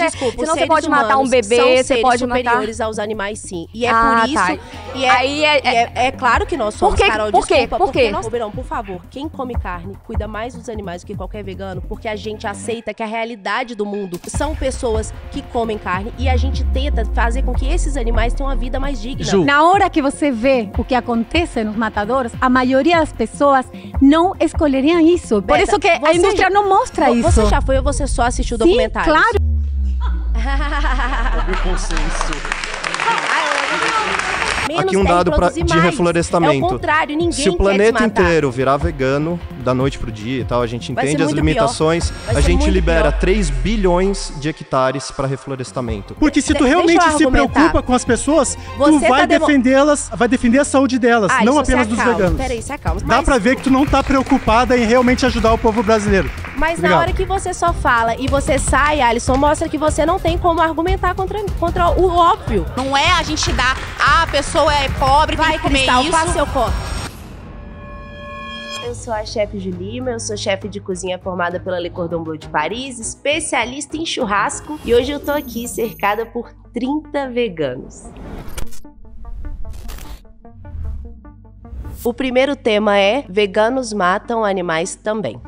desculpa, senão você pode matar um bebê, você pode matar... superiores aos animais, sim. E é por isso... Tá. E é claro que nós somos, Carol, por quê? desculpa. Por quê? Verão, por favor, quem come carne cuida mais dos animais do que qualquer vegano, porque a gente aceita que a realidade do mundo são pessoas que comem carne e a gente tenta fazer com que esses animais tenham uma vida mais digna. Ju. Na hora que você vê o que acontece nos matadouros, a maioria das pessoas não escolheriam isso. Por isso que a indústria não mostra isso. Você já foi ou você só assistiu o Sim, documentário? claro. O consenso. Aqui um dado de reflorestamento. É o contrário, ninguém Se o planeta inteiro virar vegano, da noite pro dia e tal, a gente entende as limitações, a gente libera 3 bilhões de hectares para reflorestamento. Porque se tu realmente se preocupa com as pessoas, tu vai defendê-las, vai defender a saúde delas, não apenas dos veganos. Peraí, se acalma. Dá pra ver que tu não tá preocupada em realmente ajudar o povo brasileiro. Mas na hora que você só fala e você sai, Alisson, mostra que você não tem como argumentar contra o óbvio. Não é a gente dar, a pessoa é pobre, vai, tem que comer Cristal, isso. faça seu corte. Eu sou a chefe Julima, eu sou chefe de cozinha formada pela Le Cordon Bleu de Paris, especialista em churrasco, e hoje eu tô aqui cercada por 30 veganos. O primeiro tema é: veganos matam animais também.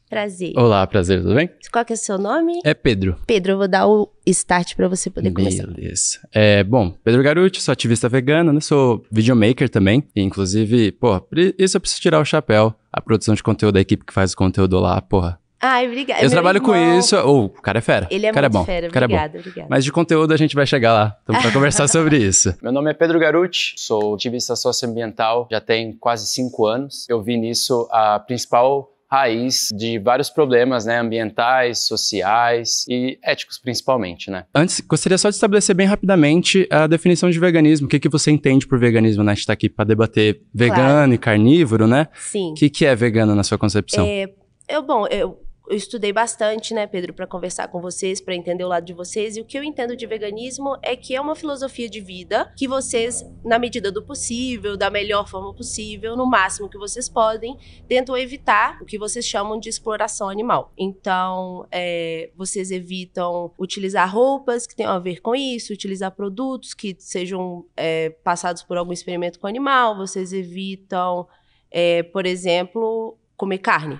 Prazer. Olá, prazer, tudo bem? Qual que é o seu nome? É Pedro. Pedro, eu vou dar o start pra você poder começar. Beleza. Bom, Pedro Garucci, sou ativista vegano, né? Sou videomaker também. E, inclusive, isso eu preciso tirar o chapéu. A produção de conteúdo da equipe que faz o conteúdo lá, porra. Ai, obrigada. Eu trabalho com isso. O cara é fera. Ele é muito bom. Fera, obrigada. Mas de conteúdo a gente vai chegar lá. Estamos pra conversar sobre isso. Meu nome é Pedro Garucci, sou ativista socioambiental, já tem quase 5 anos. Eu vi nisso a principal raiz de vários problemas, né, ambientais, sociais e éticos principalmente, né. Antes, gostaria só de estabelecer bem rapidamente a definição de veganismo. O que você entende por veganismo, né? A gente tá aqui para debater vegano e carnívoro, né? Sim. O que é vegano na sua concepção? Eu estudei bastante, né, Pedro, para conversar com vocês, para entender o lado de vocês. E o que eu entendo de veganismo é que é uma filosofia de vida que vocês, na medida do possível, da melhor forma possível, no máximo que vocês podem, tentam evitar o que vocês chamam de exploração animal. Então, vocês evitam utilizar roupas que tenham a ver com isso, utilizar produtos que sejam passados por algum experimento com o animal, vocês evitam, por exemplo, comer carne.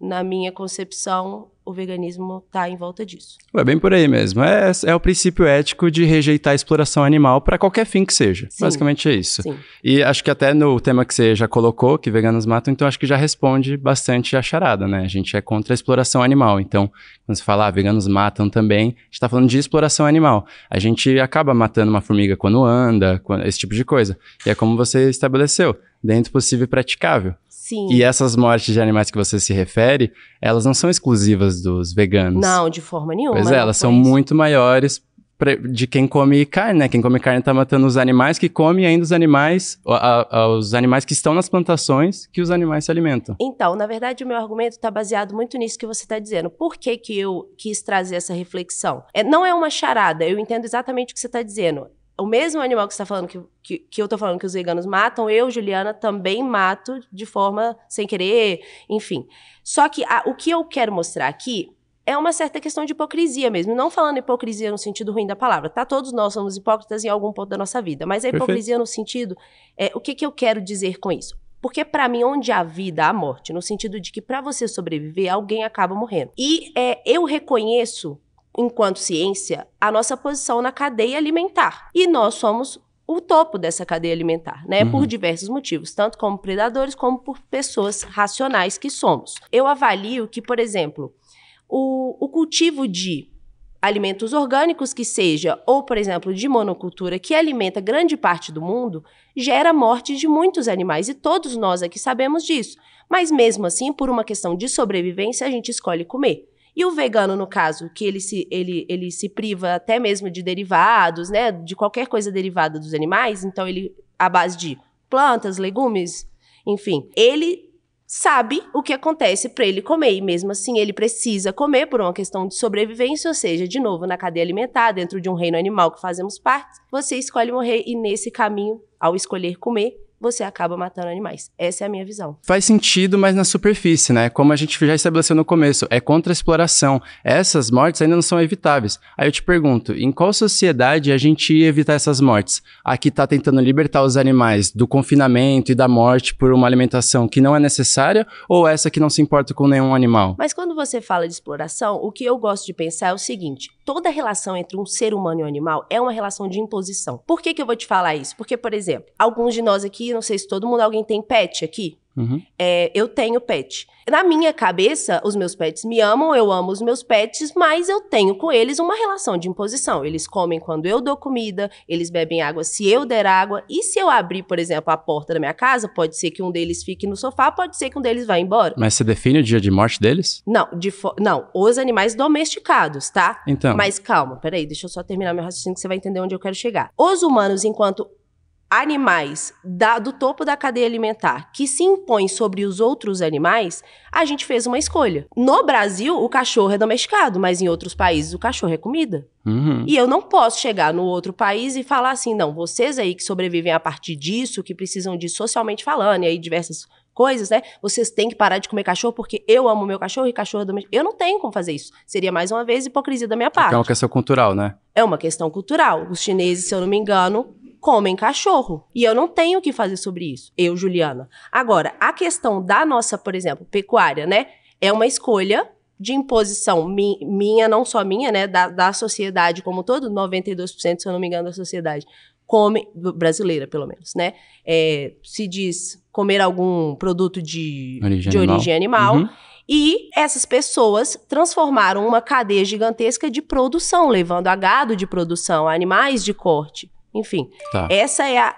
Na minha concepção, o veganismo tá em volta disso. É bem por aí mesmo. É o princípio ético de rejeitar a exploração animal para qualquer fim que seja. Sim. Basicamente é isso. Sim. E acho que até no tema que você já colocou, que veganos matam, então acho que já responde bastante a charada, né? A gente é contra a exploração animal. Então, quando você fala, veganos matam também, a gente tá falando de exploração animal. A gente acaba matando uma formiga quando anda, esse tipo de coisa. E é como você estabeleceu, dentro do possível e praticável. Sim. E essas mortes de animais que você se refere, elas não são exclusivas dos veganos. Não, de forma nenhuma. Pois é, elas são muito maiores de quem come carne, né? Quem come carne tá matando os animais que comem e ainda os animais que estão nas plantações que os animais se alimentam. Então, na verdade, o meu argumento está baseado muito nisso que você está dizendo. Por que que eu quis trazer essa reflexão? Não é uma charada, eu entendo exatamente o que você está dizendo. O mesmo animal que você está falando, que eu estou falando que os veganos matam, eu, Juliana, também mato de forma sem querer, enfim. Só que o que eu quero mostrar aqui é uma certa questão de hipocrisia mesmo. Não falando hipocrisia no sentido ruim da palavra, tá? Todos nós somos hipócritas em algum ponto da nossa vida. Mas a hipocrisia no sentido, o que eu quero dizer com isso? Porque para mim, onde há vida, há morte. No sentido de que para você sobreviver, alguém acaba morrendo. E eu reconheço, enquanto ciência, a nossa posição na cadeia alimentar. E nós somos o topo dessa cadeia alimentar, né? Por diversos motivos, tanto como predadores, como por pessoas racionais que somos. Eu avalio que, por exemplo, o cultivo de alimentos orgânicos que seja, ou, por exemplo, de monocultura, que alimenta grande parte do mundo, gera morte de muitos animais, e todos nós aqui sabemos disso. Mas mesmo assim, por uma questão de sobrevivência, a gente escolhe comer. E o vegano, no caso, que ele se priva até mesmo de derivados, né, de qualquer coisa derivada dos animais, então à base de plantas, legumes, enfim, ele sabe o que acontece para ele comer, e mesmo assim ele precisa comer por uma questão de sobrevivência, ou seja, de novo, na cadeia alimentar, dentro de um reino animal que fazemos parte, você escolhe morrer, e nesse caminho, ao escolher comer, você acaba matando animais. Essa é a minha visão. Faz sentido, mas na superfície, né? Como a gente já estabeleceu no começo, é contra a exploração. Essas mortes ainda não são evitáveis. Aí eu te pergunto, em qual sociedade a gente ia evitar essas mortes? A que está tentando libertar os animais do confinamento e da morte por uma alimentação que não é necessária, ou essa que não se importa com nenhum animal? Mas quando você fala de exploração, o que eu gosto de pensar é o seguinte, toda relação entre um ser humano e um animal é uma relação de imposição. Por que eu vou te falar isso? Porque, por exemplo, alguns de nós aqui, não sei se todo mundo, alguém tem pet aqui? Uhum. Eu tenho pet. Na minha cabeça, os meus pets me amam, eu amo os meus pets, mas eu tenho com eles uma relação de imposição. Eles comem quando eu dou comida, eles bebem água se eu der água, e se eu abrir, por exemplo, a porta da minha casa, pode ser que um deles fique no sofá, pode ser que um deles vá embora. Mas você define o dia de morte deles? Não, não, os animais domesticados, tá? Então. Mas calma, peraí, deixa eu só terminar meu raciocínio que você vai entender onde eu quero chegar. Os humanos, enquanto animais do topo da cadeia alimentar que se impõem sobre os outros animais, a gente fez uma escolha. No Brasil, o cachorro é domesticado, mas em outros países o cachorro é comida. Uhum. E eu não posso chegar no outro país e falar assim, não, vocês aí que sobrevivem a partir disso, que precisam disso socialmente falando, e aí diversas coisas, né? Vocês têm que parar de comer cachorro porque eu amo meu cachorro e cachorro é domesticado. Eu não tenho como fazer isso. Seria, mais uma vez, hipocrisia da minha parte. É uma questão cultural, né? É uma questão cultural. Os chineses, se eu não me engano, comem cachorro. E eu não tenho o que fazer sobre isso. Eu, Juliana. Agora, a questão da nossa, por exemplo, pecuária, né? É uma escolha de imposição minha, não só minha, né? Da sociedade como um todo. 92%, se eu não me engano, da sociedade come, brasileira pelo menos, né? Se diz comer algum produto de origem animal. Uhum. E essas pessoas transformaram uma cadeia gigantesca de produção, levando a gado de produção, a animais de corte. Enfim, essa é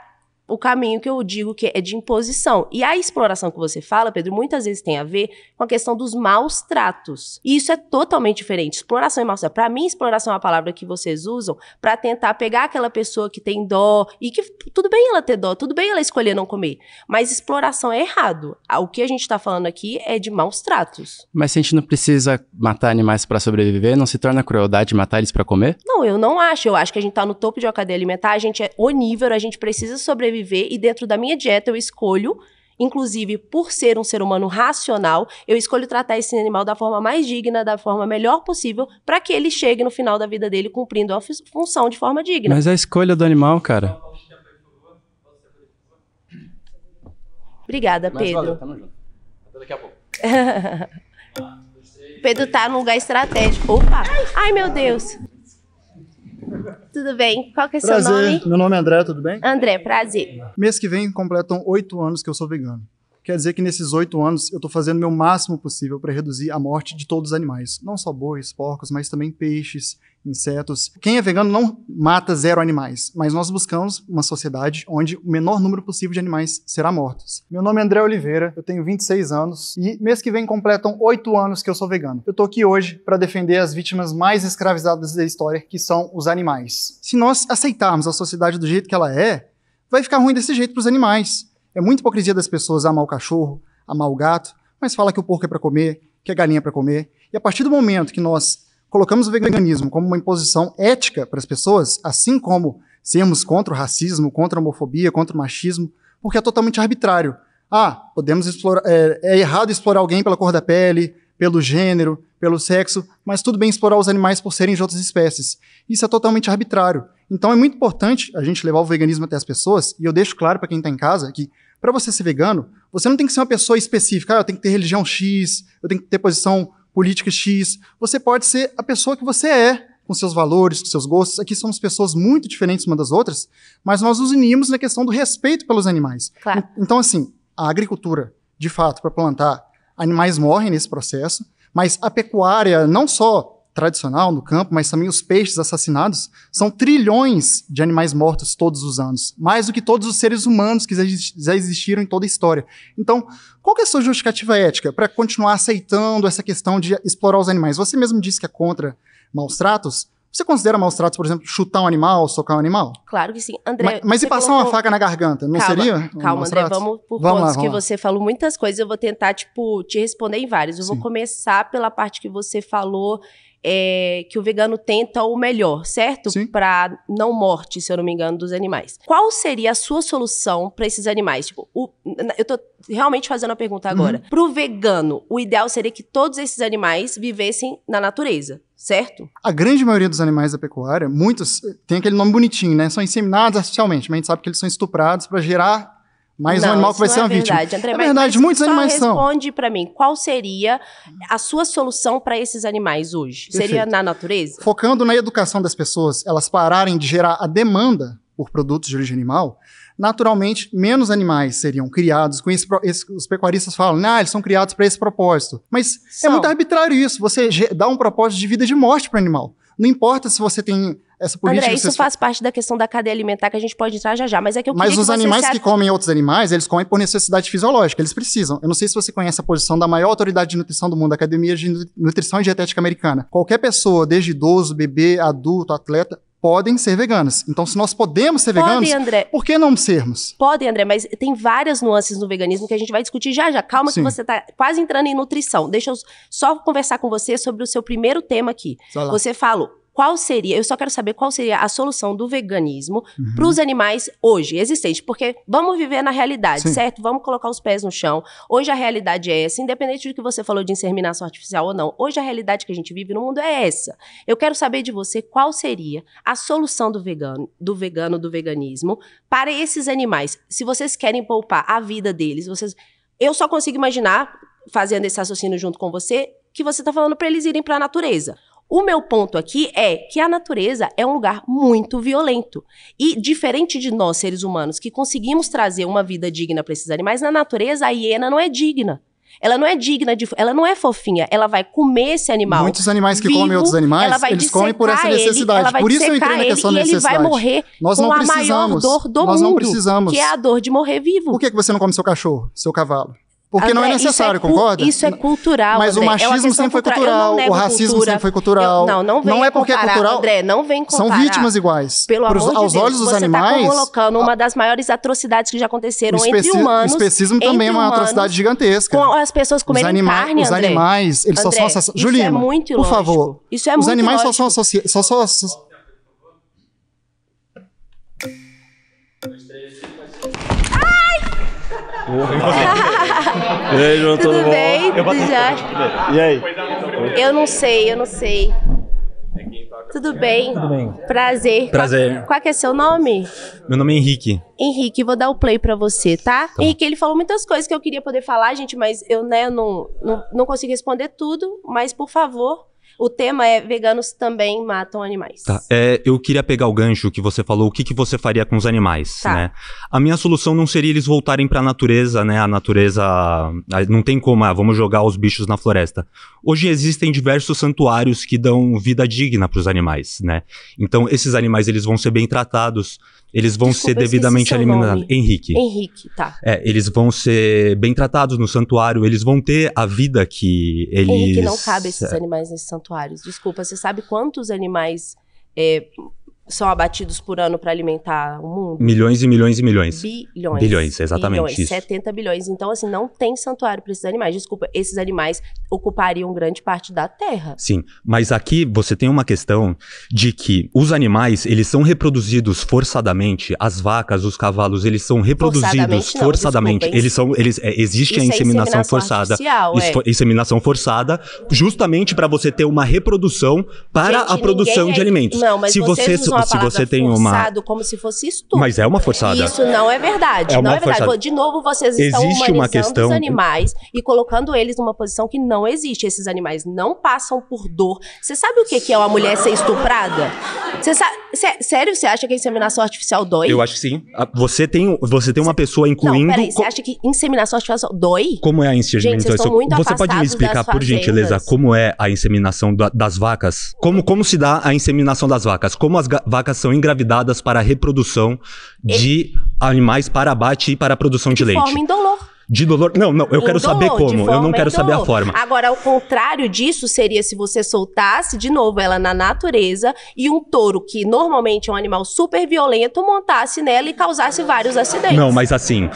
o caminho que eu digo que é de imposição. E a exploração que você fala, Pedro, muitas vezes tem a ver com a questão dos maus tratos. E isso é totalmente diferente. Exploração e maus tratos. Para mim, exploração é uma palavra que vocês usam para tentar pegar aquela pessoa que tem dó e que tudo bem ela ter dó, tudo bem ela escolher não comer. Mas exploração é errado. O que a gente está falando aqui é de maus tratos. Mas se a gente não precisa matar animais para sobreviver, não se torna crueldade matar eles para comer? Não, eu não acho. Eu acho que a gente tá no topo de uma cadeia alimentar, a gente é onívoro, a gente precisa sobreviver e dentro da minha dieta eu escolho, inclusive por ser um ser humano racional, eu escolho tratar esse animal da forma mais digna, da forma melhor possível, para que ele chegue no final da vida dele cumprindo a função de forma digna. Mas é a escolha do animal, cara. Obrigada, Pedro. Valeu, tamo junto. Até daqui a pouco. Pedro tá num lugar estratégico. Opa! Ai, meu Deus! Tudo bem? Qual que é o seu nome? Meu nome é André, tudo bem? André, prazer. Mês que vem completam 8 anos que eu sou vegano. Quer dizer que nesses 8 anos eu estou fazendo o meu máximo possível para reduzir a morte de todos os animais. Não só bois, porcos, mas também peixes, insetos. Quem é vegano não mata 0 animais, mas nós buscamos uma sociedade onde o menor número possível de animais será mortos. Meu nome é André Oliveira, eu tenho 26 anos e mês que vem completam 8 anos que eu sou vegano. Eu tô aqui hoje para defender as vítimas mais escravizadas da história, que são os animais. Se nós aceitarmos a sociedade do jeito que ela é, vai ficar ruim desse jeito para os animais. É muita hipocrisia das pessoas amar o cachorro, amar o gato, mas fala que o porco é para comer, que a galinha é para comer. E a partir do momento que nós colocamos o veganismo como uma imposição ética para as pessoas, assim como sermos contra o racismo, contra a homofobia, contra o machismo, porque é totalmente arbitrário. Podemos explorar, é errado explorar alguém pela cor da pele, pelo gênero, pelo sexo, mas tudo bem explorar os animais por serem de outras espécies. Isso é totalmente arbitrário. Então é muito importante a gente levar o veganismo até as pessoas, e eu deixo claro para quem está em casa que para você ser vegano, você não tem que ser uma pessoa específica, eu tenho que ter religião X, eu tenho que ter posição política X. Você pode ser a pessoa que você é, com seus valores, com seus gostos. Aqui somos pessoas muito diferentes umas das outras, mas nós nos unimos na questão do respeito pelos animais. Claro. Então, assim, a agricultura, de fato, para plantar, animais morrem nesse processo, mas a pecuária, não só tradicional no campo, mas também os peixes assassinados, são trilhões de animais mortos todos os anos, mais do que todos os seres humanos que já existiram em toda a história. Então, qual que é a sua justificativa ética para continuar aceitando essa questão de explorar os animais? Você mesmo disse que é contra maus tratos. Você considera maus tratos, por exemplo, chutar um animal, socar um animal? Claro que sim. André, mas e passar uma faca na garganta? Não seria? Calma, André, vamos por pontos que você falou muitas coisas. Eu vou tentar, te responder em vários. Eu vou começar pela parte que você falou que o vegano tenta o melhor, certo? Para não morte, se eu não me engano, dos animais. Qual seria a sua solução para esses animais? Tipo, eu tô realmente fazendo a pergunta agora. Pro vegano, o ideal seria que todos esses animais vivessem na natureza, certo? A grande maioria dos animais da pecuária, muitos, tem aquele nome bonitinho, né? São inseminados artificialmente, mas a gente sabe que eles são estuprados para gerar mais um animal que vai ser uma vítima. André, é verdade, muitos animais são. Responde para mim, qual seria a sua solução para esses animais hoje? Perfeito. Seria na natureza? Focando na educação das pessoas, elas pararem de gerar a demanda por produtos de origem animal, naturalmente, menos animais seriam criados. Os pecuaristas falam, eles são criados para esse propósito. Mas é muito arbitrário isso. Você dá um propósito de vida e de morte para o animal. Não importa se você tem essa política... André, isso faz parte da questão da cadeia alimentar que a gente pode entrar já. Mas é que eu queria Mas os animais que comem outros animais, eles comem por necessidade fisiológica. Eles precisam. Eu não sei se você conhece a posição da maior autoridade de nutrição do mundo, a Academia de Nutrição e Dietética Americana. Qualquer pessoa, desde idoso, bebê, adulto, atleta, podem ser veganas. Então, se nós podemos ser veganos, André. Por que não sermos? Podem, André, mas tem várias nuances no veganismo que a gente vai discutir já. Calma que você tá quase entrando em nutrição. Deixa eu só conversar com você sobre o seu primeiro tema aqui. Você falou, eu só quero saber qual seria a solução do veganismo para os animais hoje, existentes. Porque vamos viver na realidade, certo? Vamos colocar os pés no chão. Hoje a realidade é essa, independente do que você falou de inseminação artificial ou não. Hoje a realidade que a gente vive no mundo é essa. Eu quero saber de você qual seria a solução do veganismo para esses animais. Se vocês querem poupar a vida deles, eu só consigo imaginar, fazendo esse raciocínio junto com você, que você está falando para eles irem para a natureza. O meu ponto aqui é que a natureza é um lugar muito violento. E diferente de nós, seres humanos, que conseguimos trazer uma vida digna para esses animais, na natureza a hiena não é digna. Ela não é digna ela não é fofinha, ela vai comer esse animal. Muitos animais que comem outros animais, eles comem por essa necessidade. Por isso eu entrei na questão da necessidade. E ele vai morrer com a maior dor do mundo, não precisamos. Que é a dor de morrer vivo. Por que você não come seu cachorro, seu cavalo? Porque André, não é necessário, concorda? Isso é cultural, Mas André, o machismo sempre foi cultural, o racismo sempre foi cultural. Não é porque comparar, é cultural. André, não vem comparar. São vítimas iguais. Pelo amor de Deus, aos olhos dos animais, você está colocando uma das maiores atrocidades que já aconteceram entre humanos. O especismo também é uma atrocidade gigantesca. Com as pessoas comerem carne, Os animais, eles só são assassinados. Julima, isso é muito por favor. Isso é os muito animais ilógico. só são associados. E aí, João, tudo bem? E aí? Eu não sei. Tudo bem? Tudo bem. Prazer. Qual que é seu nome? Meu nome é Henrique. Henrique, vou dar o play pra você, tá? Henrique, ele falou muitas coisas que eu queria poder falar, gente, mas eu, não consigo responder tudo, mas, por favor... O tema é veganos também matam animais. Tá. Eu queria pegar o gancho que você falou, o que você faria com os animais, né? A minha solução não seria eles voltarem para a natureza, né? A natureza não tem como, vamos jogar os bichos na floresta. Hoje existem diversos santuários que dão vida digna para os animais, né? Então esses animais eles vão ser bem tratados, eles vão ser devidamente alimentados. Henrique, tá. Eles vão ser bem tratados no santuário, eles vão ter a vida que eles... Henrique, não cabe esses animais nesses santuários. Desculpa, você sabe quantos animais são abatidos por ano para alimentar o mundo? Milhões e milhões e milhões. Bilhões, exatamente. Isso. 70 bilhões. Então, assim, não tem santuário para esses animais. Desculpa, esses animais ocupariam grande parte da terra. Sim, mas aqui você tem uma questão de que os animais, eles são reproduzidos forçadamente, as vacas, os cavalos, eles são reproduzidos forçadamente. Existe a inseminação forçada. Inseminação forçada, justamente para você ter uma reprodução para a produção de alimentos. Não, mas se você tem forçado como se fosse estupro. Mas é uma forçada. Isso não é verdade. Não é verdade. Forçada. De novo, vocês estão humanizando os animais e colocando eles numa posição que não existe. Esses animais não passam por dor. Você sabe o que é uma mulher ser estuprada? Sério, você acha que a inseminação artificial dói? Eu acho que sim. Você tem uma pessoa incluindo... Não, peraí, você acha que inseminação artificial dói? Como é a inseminação? Gente, vocês estão muito você pode me explicar, por gentileza, como é a inseminação das vacas? Como se dá a inseminação das vacas? Como as vacas são engravidadas para a reprodução de animais para abate e para a produção de leite? De forma indolor. De dolor? Não, eu quero saber como. Eu não quero saber a forma. Agora, ao contrário disso, seria se você soltasse de novo ela na natureza e um touro, que normalmente é um animal super violento, montasse nela e causasse vários acidentes. Não, mas assim...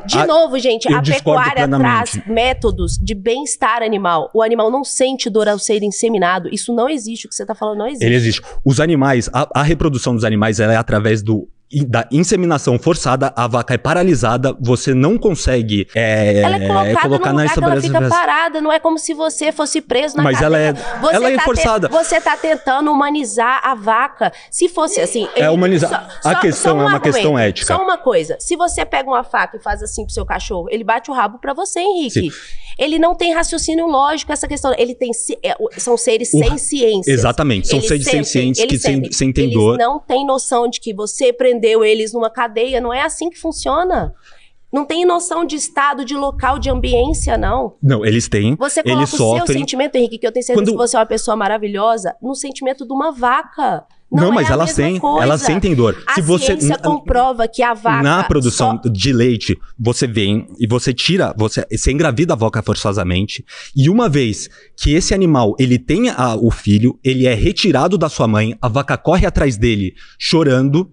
De novo, gente, a pecuária traz métodos de bem-estar animal. O animal não sente dor ao ser inseminado. Isso não existe. O que você está falando não existe. Ele existe. Os animais, a reprodução dos animais, ela é através da inseminação forçada, a vaca é paralisada, você não consegue ela é colocada colocar num lugar que ela fica parada, não é como se você fosse preso na cadeia. Mas ela é forçada. Você tá tentando humanizar a vaca. Se fosse assim... humanizar. A questão é uma questão ética. Só uma coisa, se você pega uma faca e faz assim pro seu cachorro, ele bate o rabo pra você, Henrique. Sim. Ele não tem raciocínio lógico, essa questão. Ele tem... São seres sem ciência. Exatamente, são seres sem ciência que sentem dor. Eles não têm noção de que você prendeu eles numa cadeia, não é assim que funciona. Não tem noção de estado, de local, de ambiência, não. Não, eles têm. Você coloca eles sofrem. O seu sentimento, Henrique, que eu tenho certeza que você é uma pessoa maravilhosa, no sentimento de uma vaca. Não, mas elas sentem dor. A ciência comprova que a vaca... Na produção de leite, você vem e você tira, você engravida a vaca forçosamente, e uma vez que esse animal, ele tem o filho, ele é retirado da sua mãe, a vaca corre atrás dele chorando.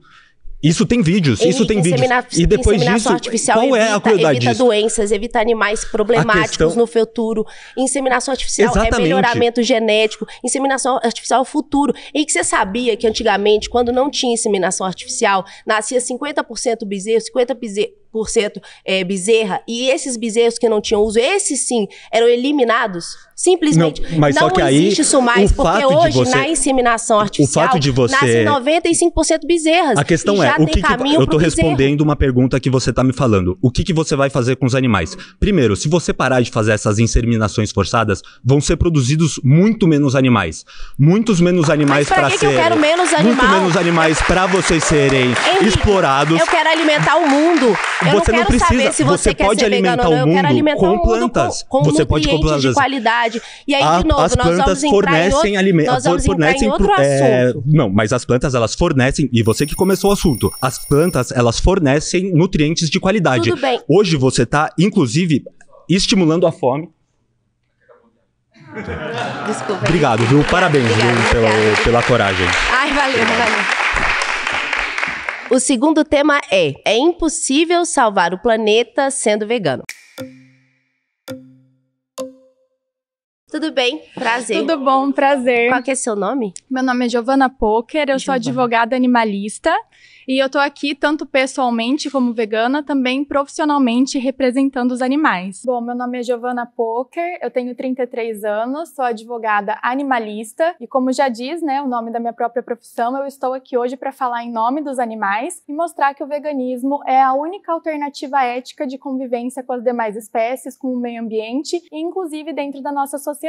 Isso tem vídeos, E depois disso, qual é a crueldade disso? Evita doenças, evita animais problemáticos no futuro. Inseminação artificial é melhoramento genético. Inseminação artificial é o futuro. E que você sabia que antigamente, quando não tinha inseminação artificial, nascia 50% bezerro, 50% bezerra, e esses bezerros que não tinham uso, esses sim, eram eliminados. Simplesmente. Não existe isso mais, porque hoje, na inseminação artificial, nascem 95% bezerras. A questão eu tô respondendo uma pergunta que você tá me falando. O que você vai fazer com os animais? Primeiro, se você parar de fazer essas inseminações forçadas, vão ser produzidos muito menos animais. Muitos menos animais para ser... eu quero menos animal? Muito menos animais para vocês serem explorados. Eu quero alimentar o mundo. Você não precisa, você pode alimentar o mundo com plantas. Você pode com plantas de qualidade. E aí, de novo, as plantas fornecem alimentos. Fornecem outro assunto. Não, mas as plantas, elas fornecem, e você que começou o assunto, as plantas, elas fornecem nutrientes de qualidade. Tudo bem. Hoje você tá, inclusive, estimulando a fome. Desculpa. Obrigado, viu? Parabéns, viu, pela coragem. Ai, valeu. O segundo tema é impossível salvar o planeta sendo vegano. Tudo bem? Prazer. Tudo bom, prazer. Qual que é seu nome? Meu nome é Giovana Poker, eu sou advogada animalista e eu tô aqui tanto pessoalmente como vegana, também profissionalmente representando os animais. Bom, meu nome é Giovana Poker, eu tenho 33 anos, sou advogada animalista e como já diz, né, o nome da minha própria profissão, eu estou aqui hoje para falar em nome dos animais e mostrar que o veganismo é a única alternativa ética de convivência com as demais espécies, com o meio ambiente e inclusive dentro da nossa sociedade.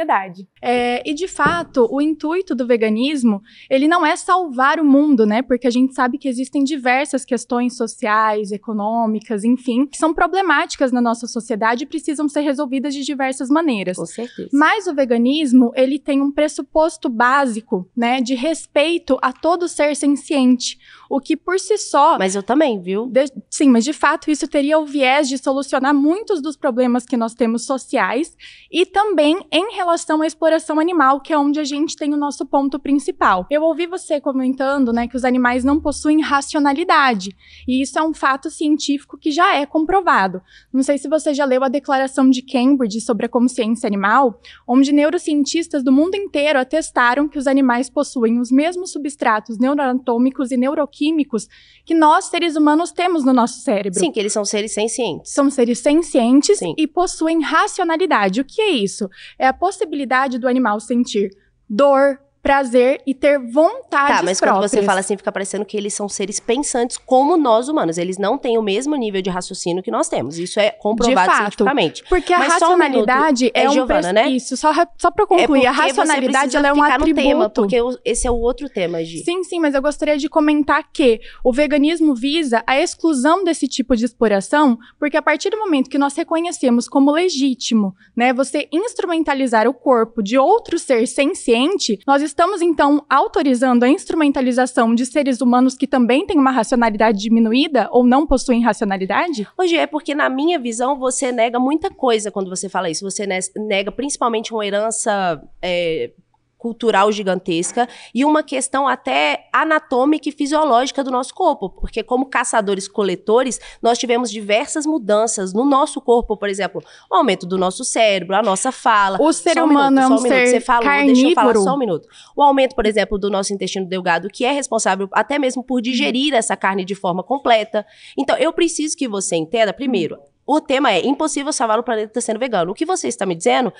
E de fato, o intuito do veganismo, ele não é salvar o mundo, né, porque a gente sabe que existem diversas questões sociais, econômicas, enfim, que são problemáticas na nossa sociedade e precisam ser resolvidas de diversas maneiras. Com certeza. Mas o veganismo, ele tem um pressuposto básico, né, de respeito a todo ser senciente, o que por si só... Mas eu também, viu? Sim, mas de fato isso teria o viés de solucionar muitos dos problemas que nós temos sociais e também em relação à exploração animal, que é onde a gente tem o nosso ponto principal. Eu ouvi você comentando, né, que os animais não possuem racionalidade, e isso é um fato científico que já é comprovado. Não sei se você já leu a Declaração de Cambridge sobre a consciência animal, onde neurocientistas do mundo inteiro atestaram que os animais possuem os mesmos substratos neuroanatômicos e neuroquímicos que nós, seres humanos, temos no nosso cérebro. Sim, que eles são seres sencientes. São seres sencientes e possuem racionalidade. O que é isso? É a possibilidade do animal sentir dor, prazer e ter vontades próprias. Tá, mas quando você fala assim, fica parecendo que eles são seres pensantes como nós humanos. Eles não têm o mesmo nível de raciocínio que nós temos. Isso é comprovado cientificamente. Porque a racionalidade é Giovana, né? Isso, só pra eu concluir, a racionalidade ela é um atributo. Tema, porque esse é o outro tema, Gi. Sim, mas eu gostaria de comentar que o veganismo visa a exclusão desse tipo de exploração, porque a partir do momento que nós reconhecemos como legítimo, né, você instrumentalizar o corpo de outro ser senciente, nós estamos, então, autorizando a instrumentalização de seres humanos que também têm uma racionalidade diminuída ou não possuem racionalidade? Hoje é porque, na minha visão, você nega muita coisa quando você fala isso. Você nega principalmente uma herança cultural gigantesca e uma questão até anatômica e fisiológica do nosso corpo, porque como caçadores-coletores, nós tivemos diversas mudanças no nosso corpo, por exemplo, o aumento do nosso cérebro, a nossa fala. O ser humano é um ser carnívoro. Deixa eu falar só um minuto. O aumento, por exemplo, do nosso intestino delgado, que é responsável até mesmo por digerir essa carne de forma completa. Então, eu preciso que você entenda, primeiro, o tema é impossível salvar o planeta sendo vegano. O que você está me dizendo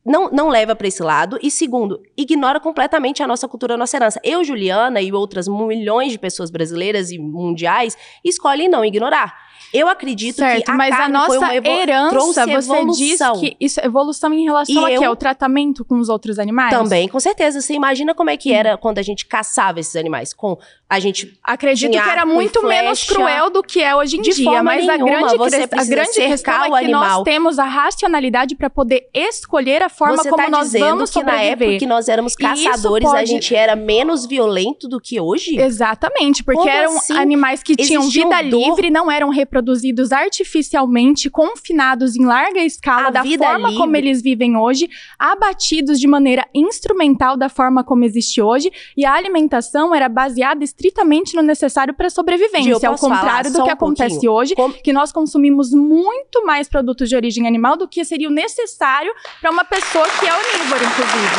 não leva para esse lado. E segundo, ignora completamente a nossa cultura, a nossa herança. Eu, Juliana e outras milhões de pessoas brasileiras e mundiais escolhem não ignorar. Eu acredito que mas a nossa herança, você diz que isso é evolução em relação a quê? Ao tratamento com os outros animais? Também, com certeza. Você imagina como é que era quando a gente caçava esses animais. A gente acredito que era muito menos cruel do que é hoje em dia, mas a grande questão é que nós temos a racionalidade para poder escolher a forma como nós vamos sobreviver. Na época que nós éramos caçadores, a gente era menos violento do que hoje? Exatamente, porque eram animais que tinham vida livre, não eram reproduzidos artificialmente, confinados em larga escala da forma como eles vivem hoje, abatidos de maneira instrumental da forma como existe hoje, e a alimentação era baseada estritamente no necessário para a sobrevivência, ao contrário do que acontece hoje, que nós consumimos muito mais produtos de origem animal do que seria o necessário para uma pessoa que é onívora, inclusive.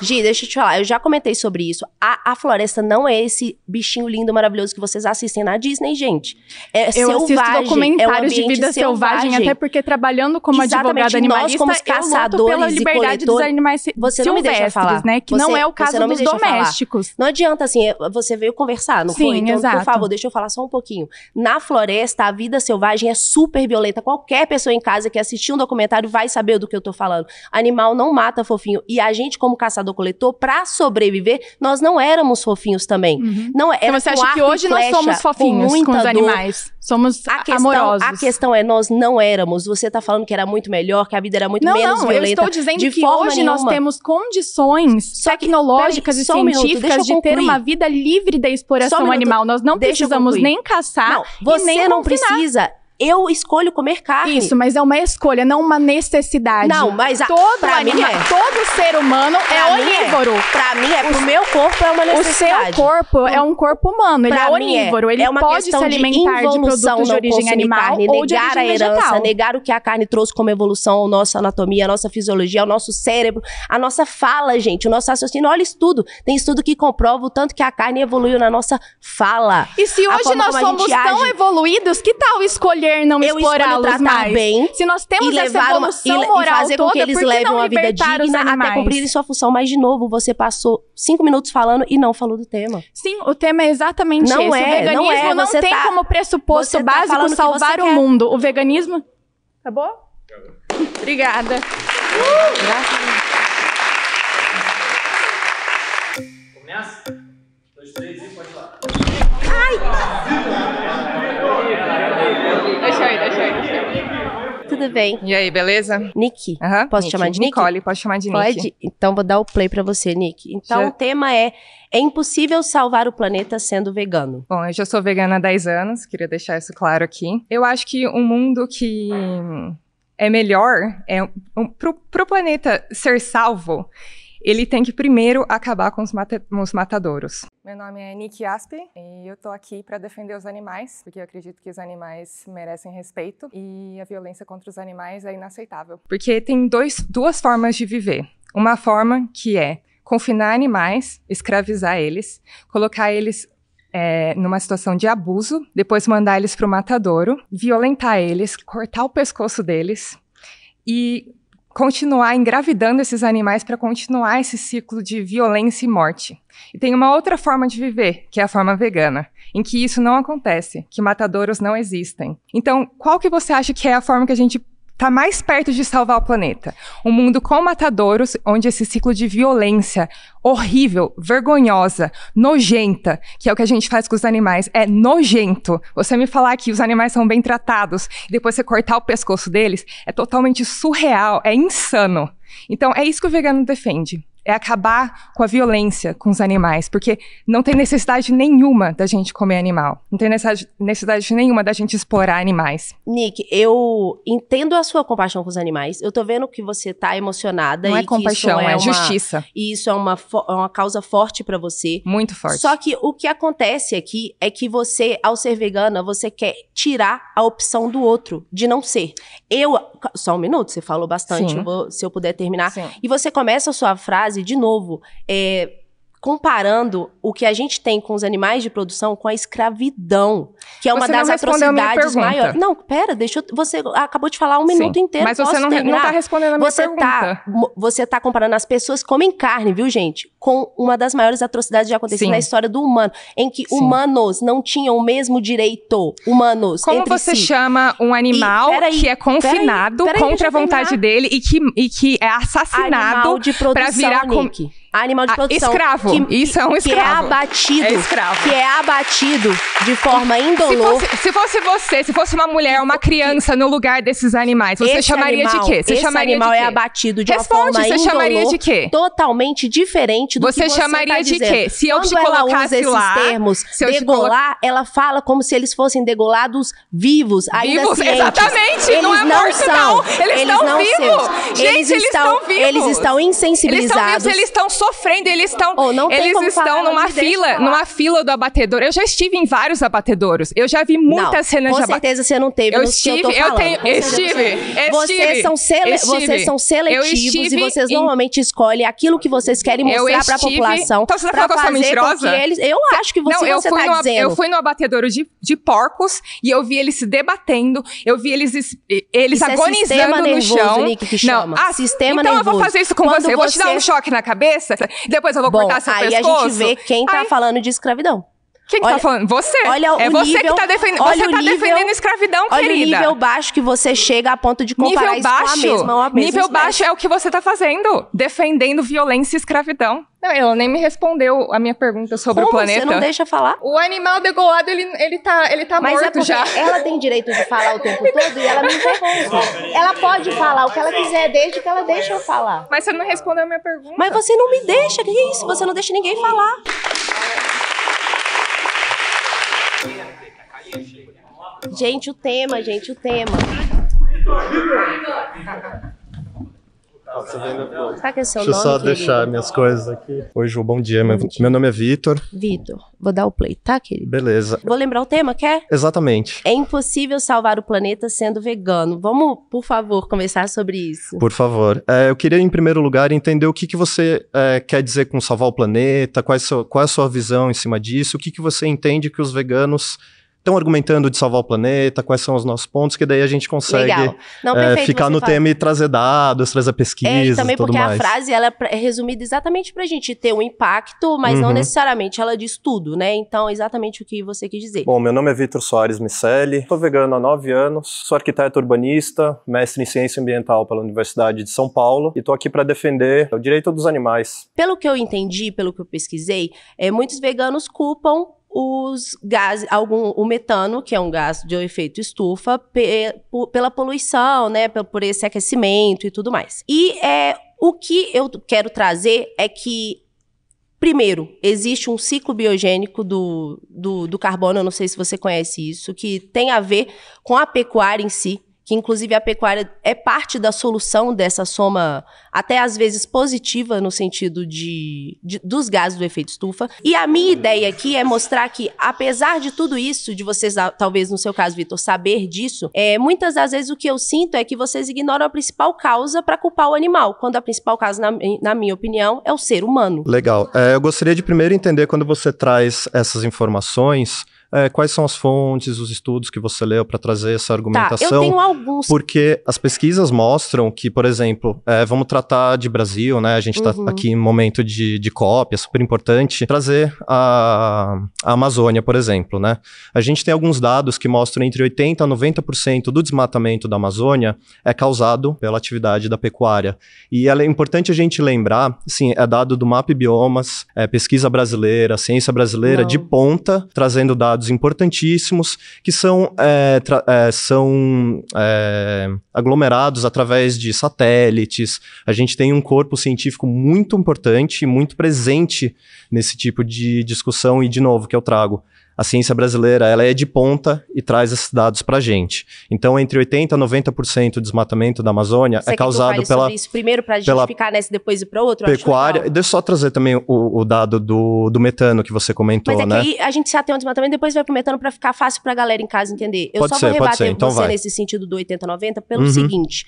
Gi, deixa eu te falar, eu já comentei sobre isso. A floresta não é esse bichinho lindo, maravilhoso que vocês assistem na Disney, gente. É selvagem. Eu assisto documentários de vida selvagem, até porque trabalhando como advogada animalista, nós, como caçadores pela liberdade dos animais você não me deixa falar. Né? Que não é o caso dos domésticos. Falar. Não adianta, assim, você veio conversar, não foi? Então, exato. Por favor, deixa eu falar só um pouquinho. Na floresta, a vida selvagem é super violenta. Qualquer pessoa em casa que assistir um documentário vai saber do que eu tô falando. Animal não mata fofinho. E a gente, como caçador-coletor, pra sobreviver, nós não éramos fofinhos também. Não, então você acha que hoje nós somos fofinhos com os animais? Somos amorosos. A questão é, nós não éramos. Você tá falando que era muito melhor, que a vida era muito menos violenta. Eu estou dizendo que hoje nós temos condições tecnológicas e científicas de ter uma vida livre da exploração animal. Nós não precisamos nem caçar e nem não precisa. Eu escolho comer carne. Isso, mas é uma escolha, não uma necessidade. Não, mas todo ser humano é onívoro. Pra mim pro meu corpo é uma necessidade. O seu corpo é um corpo humano, ele é onívoro. Ele pode se alimentar de produtos de origem animal ou de origem vegetal. Negar o que a carne trouxe como evolução, a nossa anatomia, a nossa fisiologia, o nosso cérebro, a nossa fala, gente, o nosso raciocínio. Olha estudo. Tem estudo que comprova o tanto que a carne evoluiu na nossa fala. E se hoje nós somos tão evoluídos, que tal escolher não explorá-los mais? Bem, se nós temos essa evolução moral e fazer com que eles levem uma vida digna até cumprirem sua função. Mas, de novo, você passou 5 minutos falando e não falou do tema. Sim, o tema é exatamente esse. O veganismo não tem como pressuposto básico salvar o mundo. O veganismo... Acabou? Obrigada. Começa? 2, 3 e pode falar. Deixa aí. Tudo bem. E aí, beleza? Nick. Posso chamar de Nick? Nicole, pode chamar de Nick. Pode? Então vou dar o play pra você, Nick. Então o tema é impossível salvar o planeta sendo vegano. Bom, eu já sou vegana há 10 anos, queria deixar isso claro aqui. Eu acho que um mundo que é melhor, pro planeta ser salvo, ele tem que primeiro acabar com os matadouros. Meu nome é Nick Aspe e eu tô aqui para defender os animais, porque eu acredito que os animais merecem respeito e a violência contra os animais é inaceitável. Porque tem duas formas de viver. Uma forma que é confinar animais, escravizar eles, colocar eles numa situação de abuso, depois mandar eles pro matadouro, violentar eles, cortar o pescoço deles e continuar engravidando esses animais para continuar esse ciclo de violência e morte. E tem uma outra forma de viver, que é a forma vegana, em que isso não acontece, que matadouros não existem. Então, qual que você acha que é a forma que a gente está mais perto de salvar o planeta. Um mundo com matadouros, onde esse ciclo de violência horrível, vergonhosa, nojenta, que é o que a gente faz com os animais, é nojento. Você me falar que os animais são bem tratados e depois você cortar o pescoço deles, é totalmente surreal, é insano. Então, é isso que o vegano defende. É acabar com a violência com os animais, porque não tem necessidade nenhuma da gente comer animal. Não tem necessidade nenhuma da gente explorar animais. Nick, eu entendo a sua compaixão com os animais. Eu tô vendo que você tá emocionada. Não e é compaixão, que isso é justiça. E isso é uma causa forte pra você. Muito forte. Só que o que acontece aqui é que você, ao ser vegana, você quer tirar a opção do outro, de não ser. Só um minuto, você falou bastante, se eu puder terminar. Sim. E você começa a sua frase de novo, comparando o que a gente tem com os animais de produção com a escravidão, que é uma das atrocidades maiores. Não, pera, você acabou de falar um minuto inteiro. Mas você não tá respondendo a minha pergunta. Você tá comparando as pessoas que comem carne, viu, gente? Com uma das maiores atrocidades já acontecidas na história do humano, em que humanos não tinham o mesmo direito, humanos Como entre você si. chama um animal que é confinado contra a vontade dele e que é assassinado para virar animal de produção. Escravo. Isso é um escravo. Que é abatido. É escravo. Que é abatido de forma indolor. Se fosse uma mulher, uma criança no lugar desses animais, você chamaria de quê? Esse animal é abatido de uma forma indolor. Você chamaria de quê? Totalmente diferente do que você chamaria tá de dizendo. quê? Se eu te Quando ela colocasse usa esses lá, termos, degolar, ela fala como se eles fossem degolados vivos, ainda vivos, cientes. exatamente. Eles não é morto, são. não. Eles estão vivos. Gente, eles estão vivos. Eles estão insensibilizados. Eles estão sofrendo, eles estão numa fila do abatedor. Eu já estive em vários abatedouros. Eu já vi muitas cenas de abatedor. Com certeza você não teve. Vocês são seletivos e vocês normalmente escolhem aquilo que vocês querem mostrar pra população. Então você tá falando que eu sou mentirosa? Eu acho que você tá dizendo. Eu fui no abatedouro de porcos e eu vi eles se debatendo, eu vi eles agonizando no chão. Nick, que chama. Sistema então nervoso. Eu vou fazer isso com você. Eu vou te dar um choque na cabeça, depois eu vou cortar seu pescoço. Aí a gente vê quem tá falando de escravidão. Quem tá falando? Você. Você que tá defendendo. Você tá defendendo escravidão, querida. Olha o nível baixo que você chega a ponto de comparar isso com a mesma nível baixo é o que você tá fazendo. Defendendo violência e escravidão. Não, ela nem me respondeu a minha pergunta sobre o planeta. Você não deixa falar? O animal degolado, ele tá Mas morto já. Ela tem direito de falar o tempo todo e ela me interrompe. Ela pode falar o que ela quiser, desde que ela deixe eu falar. Mas você não respondeu a minha pergunta. Mas você não me deixa, que é isso? Você não deixa ninguém falar. Gente, o tema. Tá que é seu nome, Deixa eu só deixar minhas coisas aqui. Oi, Ju, bom dia. Meu nome é Vitor. Vitor, vou dar o play, tá, querido? Beleza. Vou lembrar o tema, quer? Exatamente. É impossível salvar o planeta sendo vegano. Vamos, por favor, conversar sobre isso. Por favor. Eu queria, em primeiro lugar, entender o que você quer dizer com salvar o planeta, qual é a sua visão em cima disso, o que você entende que os veganos estão argumentando de salvar o planeta, quais são os nossos pontos, que daí a gente consegue ficar no tema e trazer dados, trazer pesquisas também e tudo mais. Porque a frase ela é resumida exatamente pra gente ter um impacto, mas não necessariamente ela diz tudo, né? Então, exatamente o que você quis dizer. Bom, meu nome é Vitor Soares Miceli, sou vegano há 9 anos, sou arquiteto urbanista, mestre em ciência ambiental pela Universidade de São Paulo e tô aqui para defender o direito dos animais. Pelo que eu entendi, pelo que eu pesquisei, muitos veganos culpam os gases, o metano, que é um gás de efeito estufa, pela poluição, né, por esse aquecimento e tudo mais. E o que eu quero trazer é que, primeiro, existe um ciclo biogênico do carbono, eu não sei se você conhece isso, que tem a ver com a pecuária em si, que inclusive a pecuária é parte da solução dessa soma, até às vezes positiva, no sentido dos gases do efeito estufa. E a minha ideia aqui é mostrar que, apesar de tudo isso, de vocês, talvez no seu caso, Vitor, saber disso, muitas das vezes o que eu sinto é que vocês ignoram a principal causa para culpar o animal, quando a principal causa, na minha opinião, é o ser humano. Legal. Eu gostaria de primeiro entender, quando você traz essas informações, quais são as fontes, os estudos que você leu para trazer essa argumentação. Tá, eu tenho alguns. Porque as pesquisas mostram que, por exemplo, vamos tratar de Brasil, né? A gente está aqui em momento de COP, é super importante trazer a Amazônia, por exemplo, né? A gente tem alguns dados que mostram entre 80% a 90% do desmatamento da Amazônia é causado pela atividade da pecuária. E é importante a gente lembrar, sim, é dado do MAP Biomas, pesquisa brasileira, ciência brasileira de ponta, trazendo dados importantíssimos que são aglomerados através de satélites. A gente tem um corpo científico muito importante e muito presente nesse tipo de discussão e, de novo, que eu trago. A ciência brasileira, ela é de ponta e traz esses dados pra gente. Então, entre 80% a 90% do desmatamento da Amazônia é causado pela... Sobre isso primeiro pra justificar nessa, depois ir pra outro? Pecuária. Deixa eu só trazer também o dado do metano que você comentou, né? Mas que aí a gente já tem um desmatamento, depois vai pro metano pra ficar fácil pra galera em casa entender. Eu só vou rebater então você nesse sentido do 80% a 90% pelo seguinte.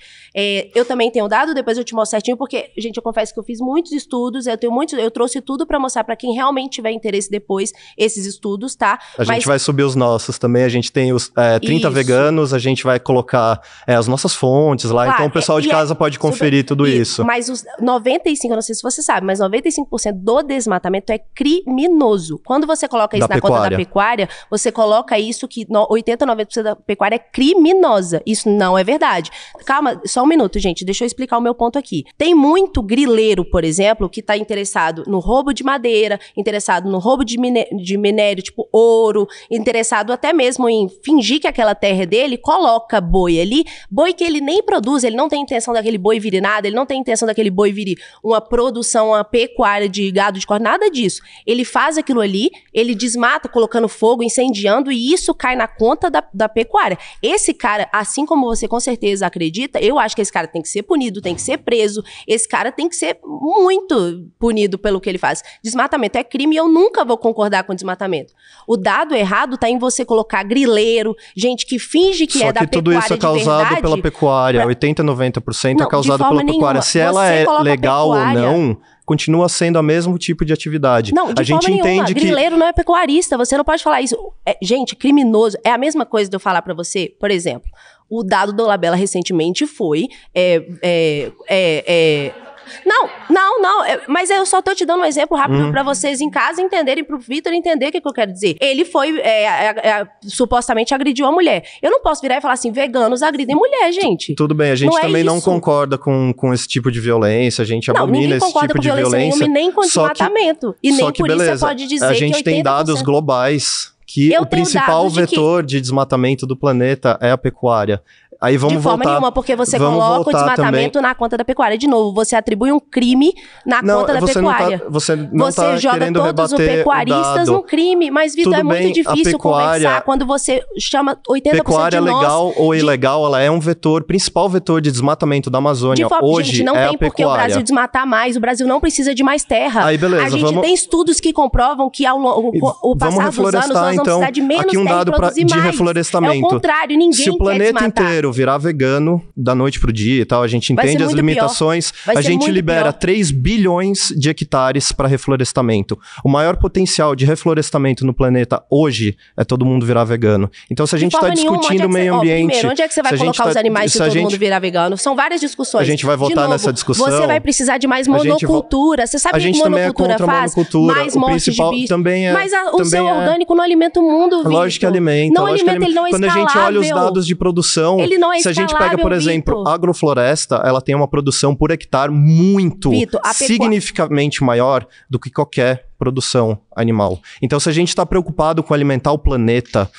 Eu também tenho dado, depois eu te mostro certinho, porque, gente, eu confesso que eu fiz muitos estudos, eu trouxe tudo pra mostrar pra quem realmente tiver interesse depois, esses estudos, tá? A gente vai subir os nossos também, a gente tem os 30 veganos, a gente vai colocar as nossas fontes lá, então o pessoal de casa pode conferir tudo isso. Mas os 95%, eu não sei se você sabe, mas 95% do desmatamento é criminoso. Quando você coloca isso na conta da pecuária, você coloca isso que 80%, 90% da pecuária é criminosa. Isso não é verdade. Calma, só um minuto, gente, deixa eu explicar o meu ponto aqui. Tem muito grileiro, por exemplo, que está interessado no roubo de madeira, interessado no roubo de minério, tipo ouro, interessado até mesmo em fingir que aquela terra é dele, coloca boi ali, boi que ele nem produz, ele não tem intenção daquele boi virar nada, ele não tem intenção daquele boi virar uma produção, uma pecuária de gado de corte, nada disso. Ele faz aquilo ali, ele desmata colocando fogo, incendiando, e isso cai na conta da pecuária. Esse cara, assim como você com certeza acredita, eu acho que esse cara tem que ser punido, tem que ser preso, esse cara tem que ser muito punido pelo que ele faz. Desmatamento é crime e eu nunca vou concordar com desmatamento. O dado errado tá em você colocar grileiro, gente que finge que é da pecuária de verdade. Só que tudo isso é causado pela pecuária, 80%, 90% é causado pela pecuária. Se ela é legal ou não, continua sendo o mesmo tipo de atividade. Não, de forma nenhuma. Grileiro não é pecuarista, você não pode falar isso. Gente, criminoso. É a mesma coisa de eu falar pra você, por exemplo, o dado do Labella recentemente foi... Não, mas eu só tô te dando um exemplo rápido pra vocês em casa entenderem, pro Vitor entender o que eu quero dizer. Ele foi, supostamente agrediu a mulher. Eu não posso virar e falar assim, veganos agridem mulher, gente. Tudo bem, a gente também não concorda com esse tipo de violência, a gente abomina esse tipo de violência. Nem com desmatamento. E nem por isso você pode dizer que 80%... A gente tem dados globais que o principal vetor de desmatamento do planeta é a pecuária. Aí vamos de forma nenhuma, porque você coloca o desmatamento na conta da pecuária. De novo, você atribui um crime na conta da pecuária. Você joga todos os pecuaristas no crime. Mas, Vitor, é muito difícil conversar quando você chama 80% pecuária de nós... legal ou ilegal, ela é um principal vetor de desmatamento da Amazônia. Hoje, gente, não tem por que o Brasil desmatar mais. O Brasil não precisa de mais terra. Aí, beleza, a gente tem estudos que comprovam que o passar dos anos nós vamos precisar de menos terra e produzir mais. Reflorestamento. É o contrário, ninguém Se o planeta inteiro virar vegano da noite pro dia e tal, a gente entende as limitações, a gente libera 3 bilhões de hectares para reflorestamento. O maior potencial de reflorestamento no planeta hoje é todo mundo virar vegano. Então, se a gente está discutindo o meio ambiente... Primeiro, onde é que você vai colocar os animais se todo mundo virar vegano? São várias discussões. A gente vai voltar nessa discussão. Você vai precisar de mais monocultura. Você sabe o que monocultura faz? Mais morte de bicho. Mas o seu orgânico não alimenta o mundo, Vitor. Lógico que alimenta. Não alimenta, ele não é escalável. Quando a gente olha os dados de produção... Ele não é se a gente pega, por exemplo, a agrofloresta, ela tem uma produção por hectare muito, significativamente maior do que qualquer produção animal. Então, se a gente está preocupado com alimentar o planeta,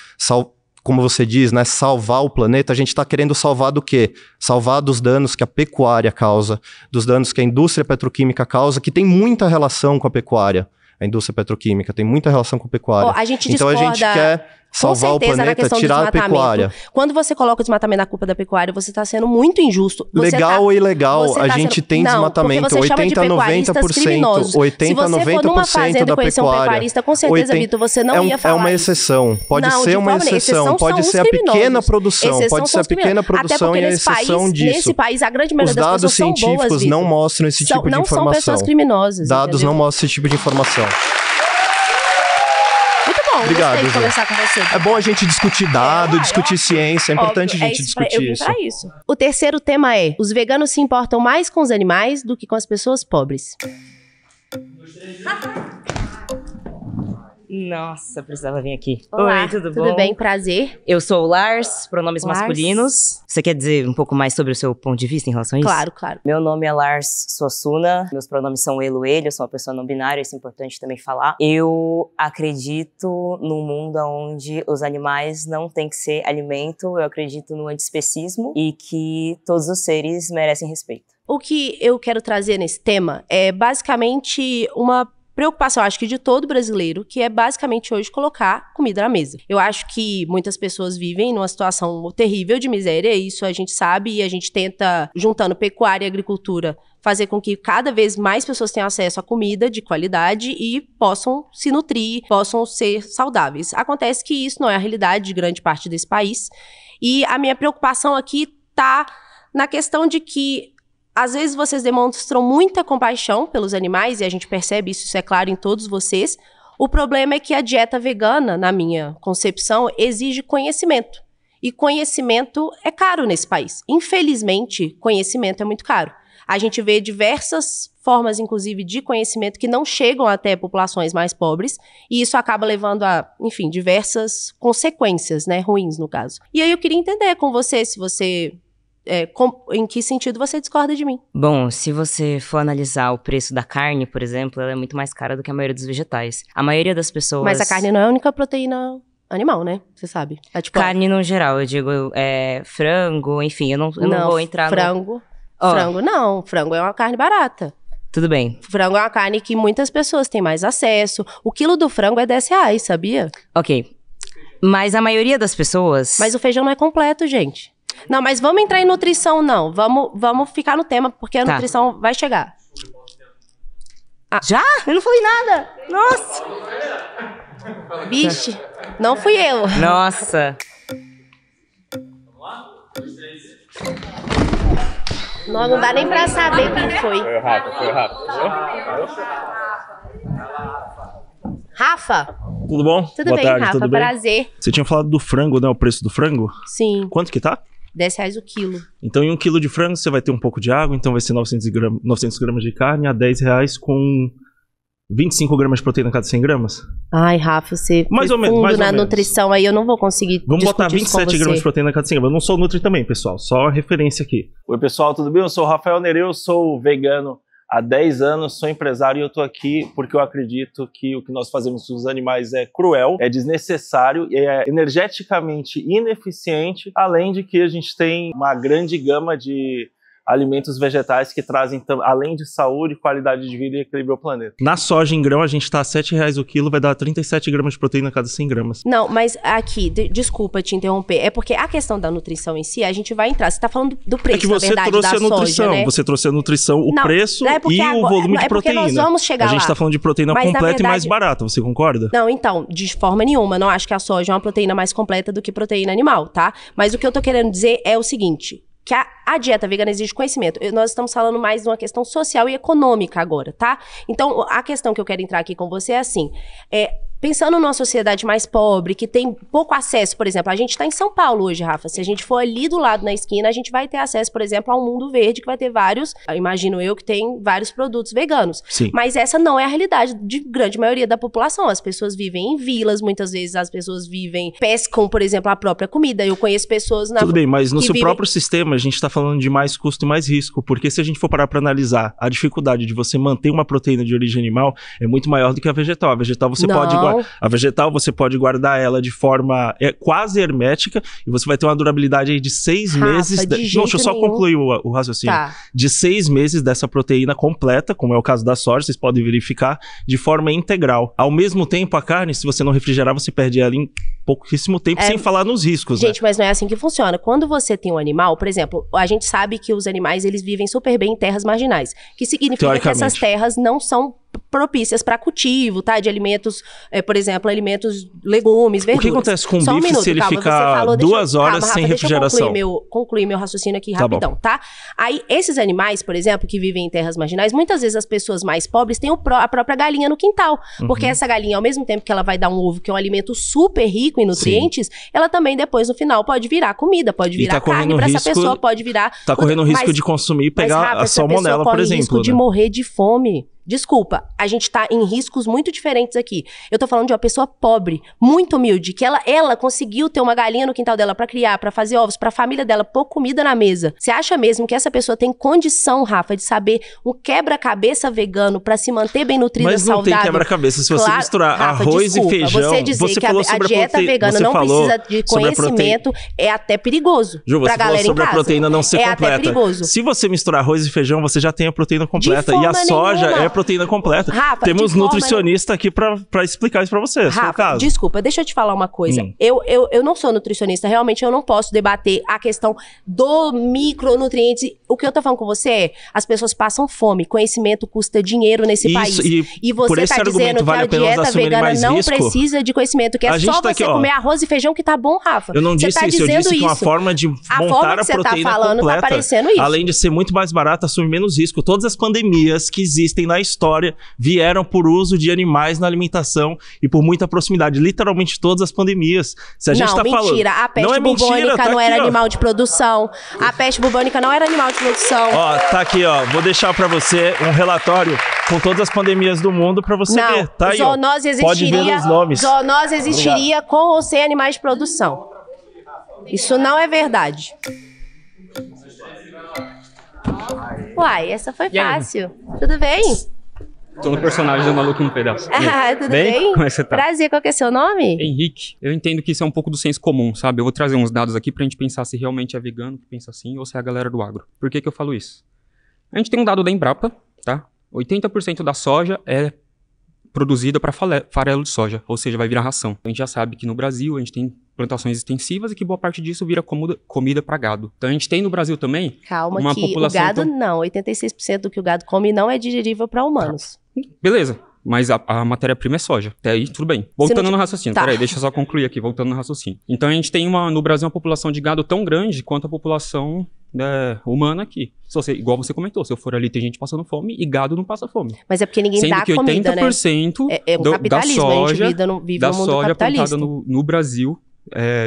como você diz, né, salvar o planeta, a gente está querendo salvar do quê? Salvar dos danos que a pecuária causa, dos danos que a indústria petroquímica causa, que tem muita relação com a pecuária. A indústria petroquímica tem muita relação com a pecuária. Então, a gente quer salvar o planeta, tirar a pecuária. Quando você coloca o desmatamento na culpa da pecuária, você está sendo muito injusto. Legal ou ilegal, a gente tem desmatamento, 80% a 90%, 80% a 90% da pecuária. Com certeza, Vitor, você não ia falar É uma exceção, pode ser uma exceção, pode ser a pequena produção, pode ser a pequena produção e a exceção disso. Nesse país, a grande maioria das pessoas são boas, Vitor. Os dados científicos não mostram esse tipo de informação. Não são pessoas criminosas. Dados não mostram esse tipo de informação. bom. Obrigado, Gostei de Ju. conversar com você. É bom a gente discutir dado, discutir ciência. É importante a gente discutir eu vim pra isso. O terceiro tema é: os veganos se importam mais com os animais do que com as pessoas pobres. Nossa, precisava vir aqui. Olá, Oi, tudo bom? Tudo bem? Prazer. Eu sou o Lars, pronomes Lars. masculinos. Você quer dizer um pouco mais sobre o seu ponto de vista em relação a isso? Claro, claro. Meu nome é Lars Suassuna, meus pronomes são ele, eu sou uma pessoa não binária, isso é importante também falar. Eu acredito num mundo onde os animais não têm que ser alimento, eu acredito no antiespecismo e que todos os seres merecem respeito. O que eu quero trazer nesse tema é basicamente uma preocupação, acho que de todo brasileiro, que é basicamente hoje colocar comida na mesa. Eu acho que muitas pessoas vivem numa situação terrível de miséria, isso a gente sabe, e a gente tenta, juntando pecuária e agricultura, fazer com que cada vez mais pessoas tenham acesso a comida de qualidade e possam se nutrir, possam ser saudáveis. Acontece que isso não é a realidade de grande parte desse país, e a minha preocupação aqui tá na questão de que às vezes vocês demonstram muita compaixão pelos animais, e a gente percebe isso é claro em todos vocês. O problema é que a dieta vegana, na minha concepção, exige conhecimento. E conhecimento é caro nesse país. Infelizmente, conhecimento é muito caro. A gente vê diversas formas, inclusive, de conhecimento que não chegam até populações mais pobres, e isso acaba levando a, enfim, diversas consequências, né, ruins no caso. E aí eu queria entender com você, se você... em que sentido você discorda de mim? Bom, se você for analisar o preço da carne, por exemplo, ela é muito mais cara do que a maioria dos vegetais. A maioria das pessoas... Mas a carne não é a única proteína animal, né? Você sabe. É tipo carne no geral, eu digo frango, enfim, eu não vou entrar frango. Oh. Frango não, frango é uma carne barata. Tudo bem. Frango é uma carne que muitas pessoas têm mais acesso. O quilo do frango é R$10, sabia? Ok. Mas a maioria das pessoas... Mas o feijão não é completo, gente. Não, mas vamos entrar em nutrição, não. Vamos ficar no tema, porque a nutrição vai chegar. Já? Eu não falei nada. Nossa. Vixe, não fui eu. Nossa. Não dá nem pra saber quem foi. Foi rápido. Rafa? Tudo bom? Tudo Boa bem, tarde, Rafa, tudo bem? prazer. Você tinha falado do frango, né? O preço do frango? Sim. Quanto que tá? R$10 o quilo. Então, em 1 quilo de frango, você vai ter um pouco de água, então vai ser 900 gramas de carne a R$10 com 25 gramas de proteína a cada 100 gramas. Ai, Rafa, você mais ou menos, na nutrição aí, eu não vou conseguir Vamos botar 27 gramas de proteína a cada 100 gramas. Eu não sou nutri também, pessoal, só referência aqui. Oi, pessoal, tudo bem? Eu sou o Rafael Nereu, sou vegano há 10 anos, sou empresário e eu tô aqui porque eu acredito que o que nós fazemos com os animais é cruel, é desnecessário, é energeticamente ineficiente, além de que a gente tem uma grande gama de alimentos vegetais que trazem, além de saúde, qualidade de vida e equilíbrio ao planeta. Na soja em grão, a gente tá a R$7 o quilo, vai dar 37 gramas de proteína a cada 100 gramas. Não, mas aqui, desculpa te interromper, é porque a questão da nutrição em si, a gente vai entrar, você tá falando do preço, é que você na verdade, trouxe da a nutrição, soja, né? Você trouxe a nutrição, o preço e o volume de proteína. Nós vamos chegar a gente tá falando de proteína mas, completa verdade, e mais barata, você concorda? Não, então, de forma nenhuma, não acho que a soja é uma proteína mais completa do que proteína animal, tá? Mas o que eu tô querendo dizer é o seguinte, que a dieta vegana exige conhecimento. Nós estamos falando mais de uma questão social e econômica agora, tá? Então, a questão que eu quero entrar aqui com você é assim, pensando numa sociedade mais pobre, que tem pouco acesso, por exemplo, a gente está em São Paulo hoje, Rafa, se a gente for ali do lado na esquina, a gente vai ter acesso, por exemplo, a um mundo verde, que vai ter vários, imagino eu, que tem vários produtos veganos. Sim. Mas essa não é a realidade de grande maioria da população. As pessoas vivem em vilas, muitas vezes as pessoas pescam, por exemplo, a própria comida. Eu conheço pessoas Tudo bem, mas no seu próprio sistema, a gente está falando de mais custo e mais risco, porque se a gente for parar para analisar a dificuldade de você manter uma proteína de origem animal, é muito maior do que a vegetal. A vegetal você pode guardar ela de forma quase hermética e você vai ter uma durabilidade aí de 6 meses. Deixa eu só concluir o raciocínio. Tá. De 6 meses dessa proteína completa, como é o caso da soja, vocês podem verificar, de forma integral. Ao mesmo tempo, a carne, se você não refrigerar, você perde ela em pouquíssimo tempo, sem falar nos riscos. Gente, mas não é assim que funciona. Quando você tem um animal, por exemplo, a gente sabe que os animais, eles vivem super bem em terras marginais, que significa que essas terras não são propícias para cultivo, tá? De alimentos, por exemplo, alimentos, legumes, verduras. O que acontece com o Só bife minuto, se ele calma, ficar 2 horas Rafa, sem refrigeração? Deixa eu concluir meu raciocínio aqui rapidão, tá? Aí, esses animais, por exemplo, que vivem em terras marginais, muitas vezes as pessoas mais pobres têm a própria galinha no quintal. Porque essa galinha, ao mesmo tempo que ela vai dar um ovo, que é um alimento super rico em nutrientes, ela também depois, no final, pode virar comida, pode virar carne para essa pessoa, pode virar... Tá correndo o risco de consumir e pegar a salmonela, por exemplo. Risco de morrer de fome. Desculpa, a gente tá em riscos muito diferentes aqui. Eu tô falando de uma pessoa pobre, muito humilde, que ela conseguiu ter uma galinha no quintal dela pra criar, pra fazer ovos, pra família dela pôr comida na mesa. Você acha mesmo que essa pessoa tem condição, Rafa, de saber um quebra-cabeça vegano pra se manter bem nutrida, saudável? Mas não tem quebra-cabeça. Se você misturar arroz e feijão... Você dizer que a dieta vegana não precisa de conhecimento é até perigoso. Ju, você falou sobre a proteína não ser completa. É até perigoso. Se você misturar arroz e feijão, você já tem a proteína completa. E a soja é proteína completa. Rafa, temos nutricionista aqui pra explicar isso pra você. Rafa, desculpa, deixa eu te falar uma coisa. Eu não sou nutricionista, realmente eu não posso debater a questão do micronutrientes. O que eu tô falando com você é, as pessoas passam fome, conhecimento custa dinheiro nesse país. E você tá dizendo que a dieta vegana não precisa de conhecimento, que é só você comer arroz e feijão que tá bom, Rafa. Eu não disse isso, eu disse que uma forma de montar a proteína completa, tá parecendo isso. além de ser muito mais barata, assume menos risco. Todas as pandemias que existem na história vieram por uso de animais na alimentação e por muita proximidade. Literalmente todas as pandemias. Se a gente não, tá mentira. Falando... A peste bubônica tá não aqui, era animal de produção. A peste bubônica não era animal de produção. Ó, tá aqui, ó. Vou deixar pra você um relatório com todas as pandemias do mundo pra você ver. Tá aí, zoonose existiria, pode ver os nomes. Zoonose existiria com ou sem animais de produção. Isso não é verdade. Uai, essa foi fácil. Tudo bem? Tô no personagem do Maluco no Pedaço. Tudo bem? Como é que você tá? Prazer, qual que é seu nome? Henrique. Eu entendo que isso é um pouco do senso comum, sabe? Eu vou trazer uns dados aqui pra gente pensar se realmente é vegano que pensa assim ou se é a galera do agro. Por que que eu falo isso? A gente tem um dado da Embrapa, tá? 80% da soja é produzida para farelo de soja, ou seja, vai virar ração. A gente já sabe que no Brasil a gente tem plantações extensivas e que boa parte disso vira comida para gado. Então a gente tem no Brasil também uma população... o gado não, 86% do que o gado come não é digerível para humanos. Beleza, mas a matéria-prima é soja. Até aí, tudo bem. Voltando no raciocínio. Peraí, deixa eu só concluir aqui, voltando no raciocínio. Então a gente tem no Brasil uma população de gado tão grande quanto a população humana aqui. Igual você comentou, se eu for ali tem gente passando fome e gado não passa fome. Mas é porque ninguém sendo dá que 80% comida, né? É um capitalismo, a gente vive no mundo soja capitalista. plantada no Brasil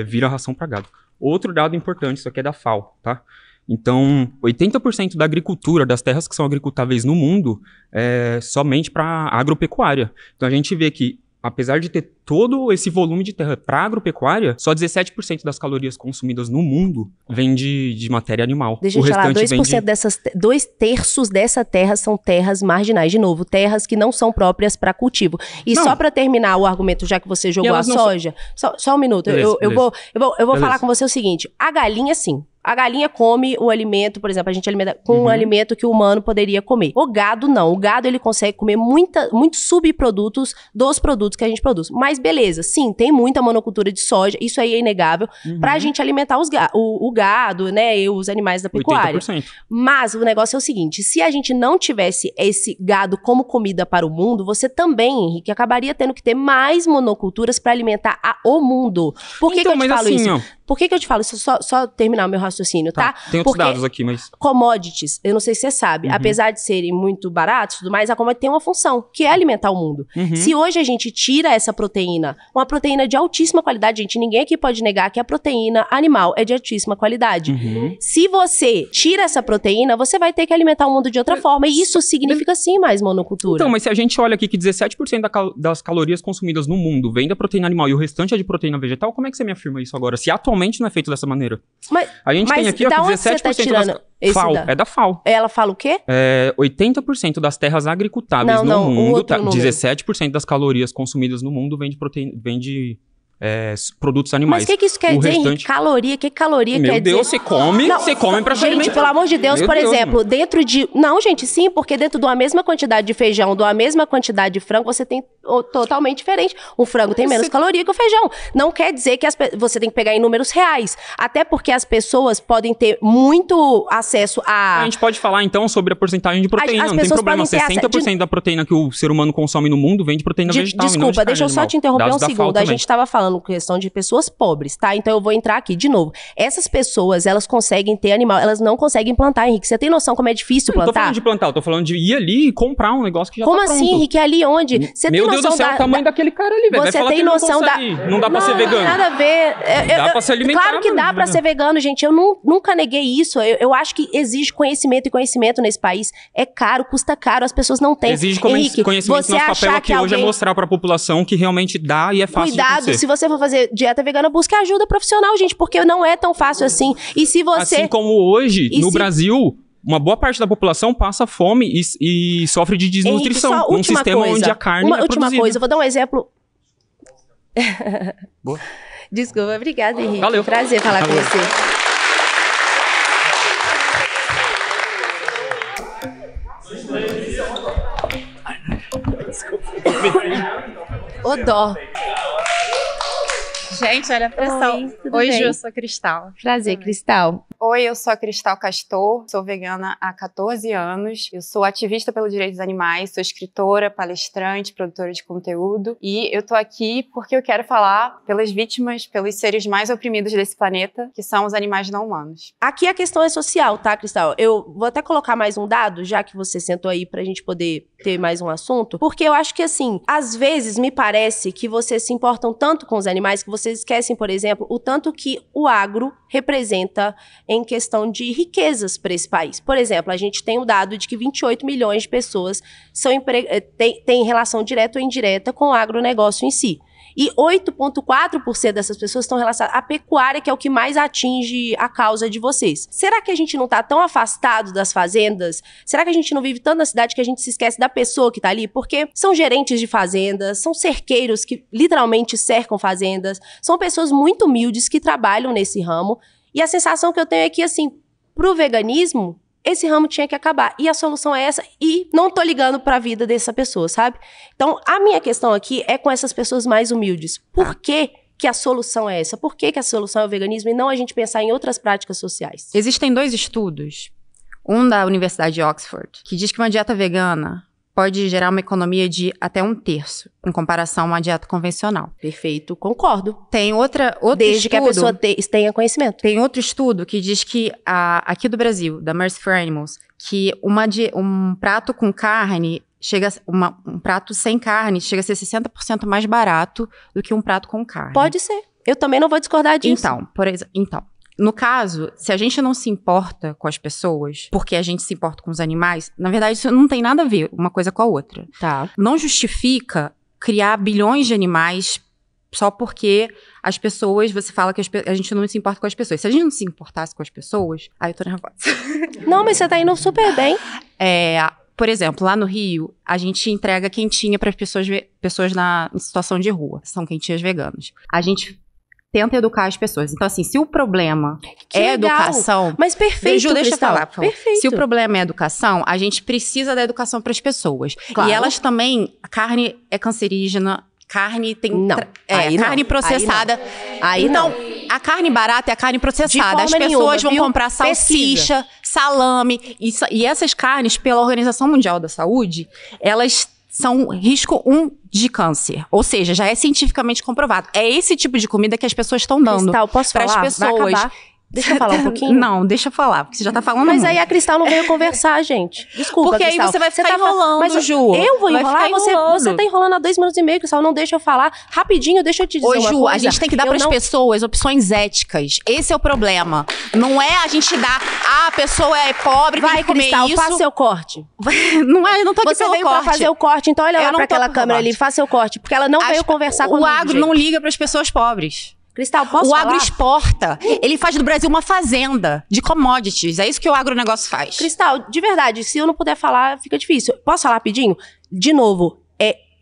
vira ração para gado. Outro dado importante, isso aqui é da FAO, tá? Então, 80% da agricultura, das terras que são agricultáveis no mundo, é somente para agropecuária. Então, a gente vê que, apesar de ter todo esse volume de terra para agropecuária, só 17% das calorias consumidas no mundo vem de matéria animal. Deixa eu te falar, 2/3 dessa terra são terras marginais. De novo, terras que não são próprias para cultivo. E só para terminar o argumento, já que você jogou a soja, só um minuto, beleza, eu vou falar com você o seguinte, a galinha sim. A galinha come o alimento, por exemplo, a gente alimenta com um alimento que o humano poderia comer. O gado não. O gado, ele consegue comer muitos subprodutos dos produtos que a gente produz. Mas beleza, sim, tem muita monocultura de soja, isso aí é inegável, pra gente alimentar o gado, né, e os animais da pecuária. 80%. Mas o negócio é o seguinte, se a gente não tivesse esse gado como comida para o mundo, você também, Henrique, acabaria tendo que ter mais monoculturas para alimentar o mundo. Por que, que eu te falo isso? Por que eu te falo isso? Só terminar o meu raciocínio, tá? Tem outros dados aqui, mas... Commodities, eu não sei se você sabe, apesar de serem muito baratos e tudo mais, a commodity tem uma função, que é alimentar o mundo. Se hoje a gente tira essa proteína, uma proteína de altíssima qualidade, gente, ninguém aqui pode negar que a proteína animal é de altíssima qualidade. Se você tira essa proteína, você vai ter que alimentar o mundo de outra forma, e isso significa sim mais monocultura. Então, mas se a gente olha aqui que 17% das calorias consumidas no mundo vem da proteína animal e o restante é de proteína vegetal, como é que você me afirma isso agora? Se atualmente não é feito dessa maneira. A gente tem aqui, ó, que 17% FAO, é da FAO. Ela fala o quê? 80% das terras agricultáveis no mundo, 17% das calorias consumidas no mundo vem de produtos animais. Mas o que isso quer dizer, Henrique? Caloria? Que caloria Meu quer dizer? Meu Deus, você come pra se alimentar. Gente, pelo amor de Deus, por exemplo, dentro de... Não, gente, sim, porque dentro de uma mesma quantidade de feijão, de uma mesma quantidade de frango, você tem totalmente diferente. O frango tem menos caloria que o feijão. Não quer dizer que você tem que pegar em números reais. Até porque as pessoas podem ter muito acesso a... A gente pode falar, então, sobre a porcentagem de proteína. Não tem problema. 60% da proteína que o ser humano consome no mundo vem de proteína vegetal. Desculpa, deixa eu só te interromper um segundo. A gente estava falando questão de pessoas pobres, tá? Então eu vou entrar aqui de novo. Essas pessoas, elas conseguem ter animal, elas não conseguem plantar, Henrique. Você tem noção como é difícil plantar? Não tô falando de plantar, eu tô falando de ir ali e comprar um negócio que já como tá pronto. Como assim, Henrique? Ali onde? Você Meu Deus do céu, o tamanho daquele cara ali, velho. Você tem noção da... Não dá pra ser vegano. Nada a ver. Dá pra se alimentar. Claro que dá pra ser vegano, gente. Eu nunca neguei isso. Eu acho que exige conhecimento, e conhecimento nesse país é caro, custa caro, as pessoas não têm. Exige Henrique, conhecimento. você Nosso papel aqui hoje é mostrar pra população que realmente dá e é fácil de acontecer. Se você for fazer dieta vegana, busque ajuda profissional, gente, porque não é tão fácil assim. E se você... Assim como hoje, no Brasil, uma boa parte da população passa fome e sofre de desnutrição. Henrique, num sistema onde a carne é produzida. Última coisa, eu vou dar um exemplo... Boa. Desculpa, obrigada, Henrique. Valeu. Prazer falar com você. Ô dó. Gente, olha a pressão. Oi, Ju, eu sou Cristal. Prazer, Cristal. Oi, eu sou a Cristal Castor, sou vegana há 14 anos. Eu sou ativista pelos direitos dos animais, sou escritora, palestrante, produtora de conteúdo. E eu tô aqui porque eu quero falar pelas vítimas, pelos seres mais oprimidos desse planeta, que são os animais não humanos. Aqui a questão é social, tá, Cristal? Eu vou até colocar mais um dado, já que você sentou aí pra gente poder ter mais um assunto. Porque eu acho que, assim, às vezes me parece que vocês se importam tanto com os animais que vocês esquecem, por exemplo, o tanto que o agro representa em questão de riquezas para esse país. Por exemplo, a gente tem o dado de que 28 milhões de pessoas têm relação direta ou indireta com o agronegócio em si. E 8,4% dessas pessoas estão relacionadas à pecuária, que é o que mais atinge a causa de vocês. Será que a gente não está tão afastado das fazendas? Será que a gente não vive tanto na cidade que a gente se esquece da pessoa que está ali? Porque são gerentes de fazendas, são cerqueiros que literalmente cercam fazendas, são pessoas muito humildes que trabalham nesse ramo. E a sensação que eu tenho é que, assim, pro veganismo, esse ramo tinha que acabar. E a solução é essa. E não tô ligando pra vida dessa pessoa, sabe? Então, a minha questão aqui é com essas pessoas mais humildes. Por que a solução é essa? Por que a solução é o veganismo e não a gente pensar em outras práticas sociais? Existem 2 estudos. Um da Universidade de Oxford, que diz que uma dieta vegana pode gerar uma economia de até 1/3, em comparação a uma dieta convencional. Perfeito, concordo. Tem outro Desde estudo, que a pessoa tenha conhecimento. Tem outro estudo que diz que, aqui do Brasil, da Mercy for Animals, que um prato com carne, um prato sem carne chega a ser 60% mais barato do que um prato com carne. Pode ser. Eu também não vou discordar disso. Então, no caso, se a gente não se importa com as pessoas, porque a gente se importa com os animais, na verdade isso não tem nada a ver uma coisa com a outra. Tá. Não justifica criar bilhões de animais só porque as pessoas, você fala que a gente não se importa com as pessoas. Se a gente não se importasse com as pessoas... Ai, eu tô nervosa. Não, mas você tá indo super bem. Por exemplo, lá no Rio, a gente entrega quentinha para as pessoas em situação de rua. São quentinhas veganas. A gente tenta educar as pessoas. Então, assim, se o problema é educação... Mas perfeito, Ju, deixa eu falar, por favor. Perfeito. Se o problema é educação, a gente precisa da educação para as pessoas. Claro. E elas também... A carne é cancerígena, carne tem... carne processada. Aí não. A carne barata é a carne processada. As pessoas vão comprar salsicha, salame. E essas carnes, pela Organização Mundial da Saúde, elas são risco 1 de câncer. Ou seja, já é cientificamente comprovado. É esse tipo de comida que as pessoas estão dando. Cristal, posso falar? Para as pessoas. Vai acabar. Deixa eu falar um pouquinho? Não, deixa eu falar, porque você já tá falando Mas muito. aí a Cristal não veio conversar, gente. Desculpa, porque Cristal. Aí você vai ficar enrolando, Ju. Eu vou enrolar? Você tá enrolando há 2 minutos e meio, Cristal. Não deixa eu falar. Rapidinho, deixa eu te dizer uma Ju, coisa. A gente tem que dar para as pessoas opções éticas. Esse é o problema. Não é a gente dar... a pessoa é pobre, tem que comer Cristal, isso. faça seu corte. Não tô aqui Você veio pra fazer o corte, então olha lá pra aquela câmera ali, faça seu corte. Porque ela não veio conversar comigo, O agro não liga para as pessoas pobres. Cristal, posso falar? O agro exporta. Ele faz do Brasil uma fazenda de commodities. É isso que o agronegócio faz. Cristal, de verdade, se eu não puder falar, fica difícil. Posso falar rapidinho? De novo,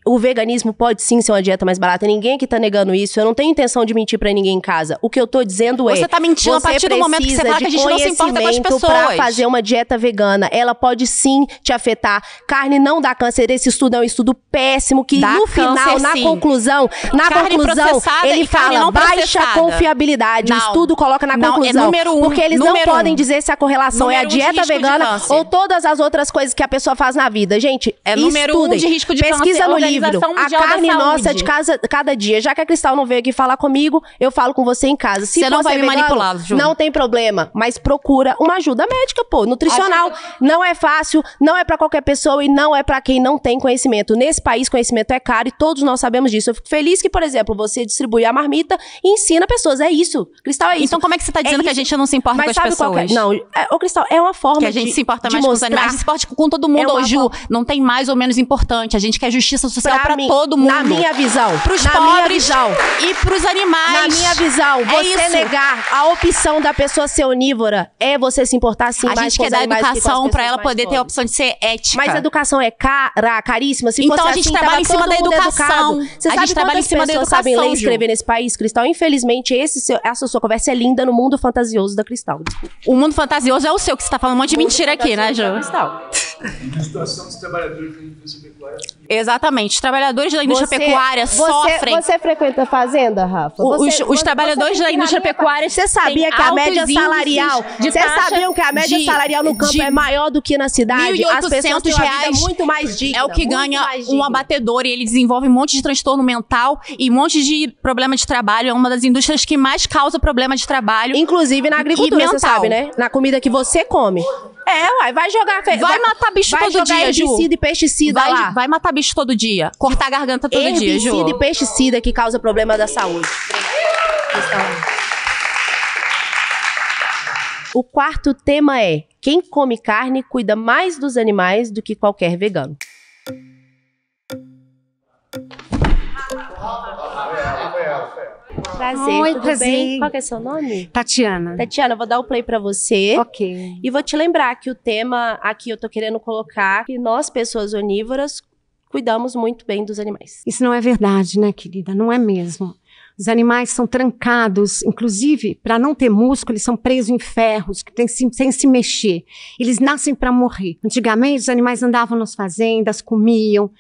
O veganismo pode sim ser uma dieta mais barata. Ninguém aqui tá negando isso. Eu não tenho intenção de mentir pra ninguém em casa. O que eu tô dizendo Você tá mentindo a partir do momento que você fala que a gente não se importa com as pessoas. Pra fazer uma dieta vegana, ela pode sim te afetar. Carne não dá câncer. Esse estudo é um estudo péssimo que dá no final, câncer, na sim. conclusão, ele fala baixa confiabilidade. O estudo coloca na conclusão. Porque eles não podem dizer se a correlação é a dieta vegana ou todas as outras coisas que a pessoa faz na vida. Gente, é número 1 de risco de câncer. Pesquisa no livro. A carne nossa de cada dia. Já que a Cristal não veio aqui falar comigo, eu falo com você em casa. Se você não vai me manipular, Ju. Não tem problema, mas procura uma ajuda médica, pô. Nutricional. Não é fácil, não é pra qualquer pessoa e não é pra quem não tem conhecimento. Nesse país, conhecimento é caro e todos nós sabemos disso. Eu fico feliz que, por exemplo, você distribui a marmita e ensina pessoas. É isso. Cristal, é isso. Então como é que você tá dizendo que a gente não se importa com as pessoas? Não, o Cristal, é uma forma que a gente se importa mais com os animais. A gente se importa com todo mundo, Ju. Não tem mais ou menos importante. A gente quer justiça social pra todo mundo. Na minha visão. Pros pobres e pros animais. Na minha visão, você negar a opção da pessoa ser onívora é você se importar sim mais com os animais. A gente quer dar educação pra ela poder ter a opção de ser ética. Mas a educação é caríssima. Se então fosse a gente assim, trabalha em cima da educação. Você sabe quantas pessoas sabem ler e escrever nesse país, Cristal? Infelizmente, essa sua conversa é linda no mundo fantasioso da Cristal. Desculpa. O mundo fantasioso é o seu, que você tá falando um monte de mentira aqui, né, Ju? A situação dos trabalhadores da indústria pecuária. Exatamente. Os trabalhadores da indústria pecuária sofrem. Você frequenta fazenda, Rafa? Os trabalhadores da indústria pecuária. Você sabia que a média salarial. Vocês sabiam que a média salarial no campo é maior do que na cidade? As pessoas têm uma vida muito mais digna. É o que ganha um abatedor e ele desenvolve um monte de transtorno mental e um monte de problema de trabalho. É uma das indústrias que mais causa problema de trabalho. Inclusive na agricultura, você sabe, né? Na comida que você come. Vai jogar... Vai matar bicho todo dia, Ju. Herbicida e pesticida lá. Vai matar bicho todo dia. Cortar a garganta todo dia, Ju. Herbicida e pesticida que causa problema da saúde. O quarto tema é: quem come carne cuida mais dos animais do que qualquer vegano. Prazer, Oi, tudo prazer. bem? Qual que é seu nome? Tatiana. Tatiana, eu vou dar o play pra você. Ok. E vou te lembrar que o tema aqui eu tô querendo colocar que nós, pessoas onívoras, cuidamos muito bem dos animais. Isso não é verdade, né, querida? Não é mesmo. Os animais são trancados, inclusive, para não ter músculo, eles são presos em ferros, sem se mexer. Eles nascem para morrer. Antigamente, os animais andavam nas fazendas, comiam,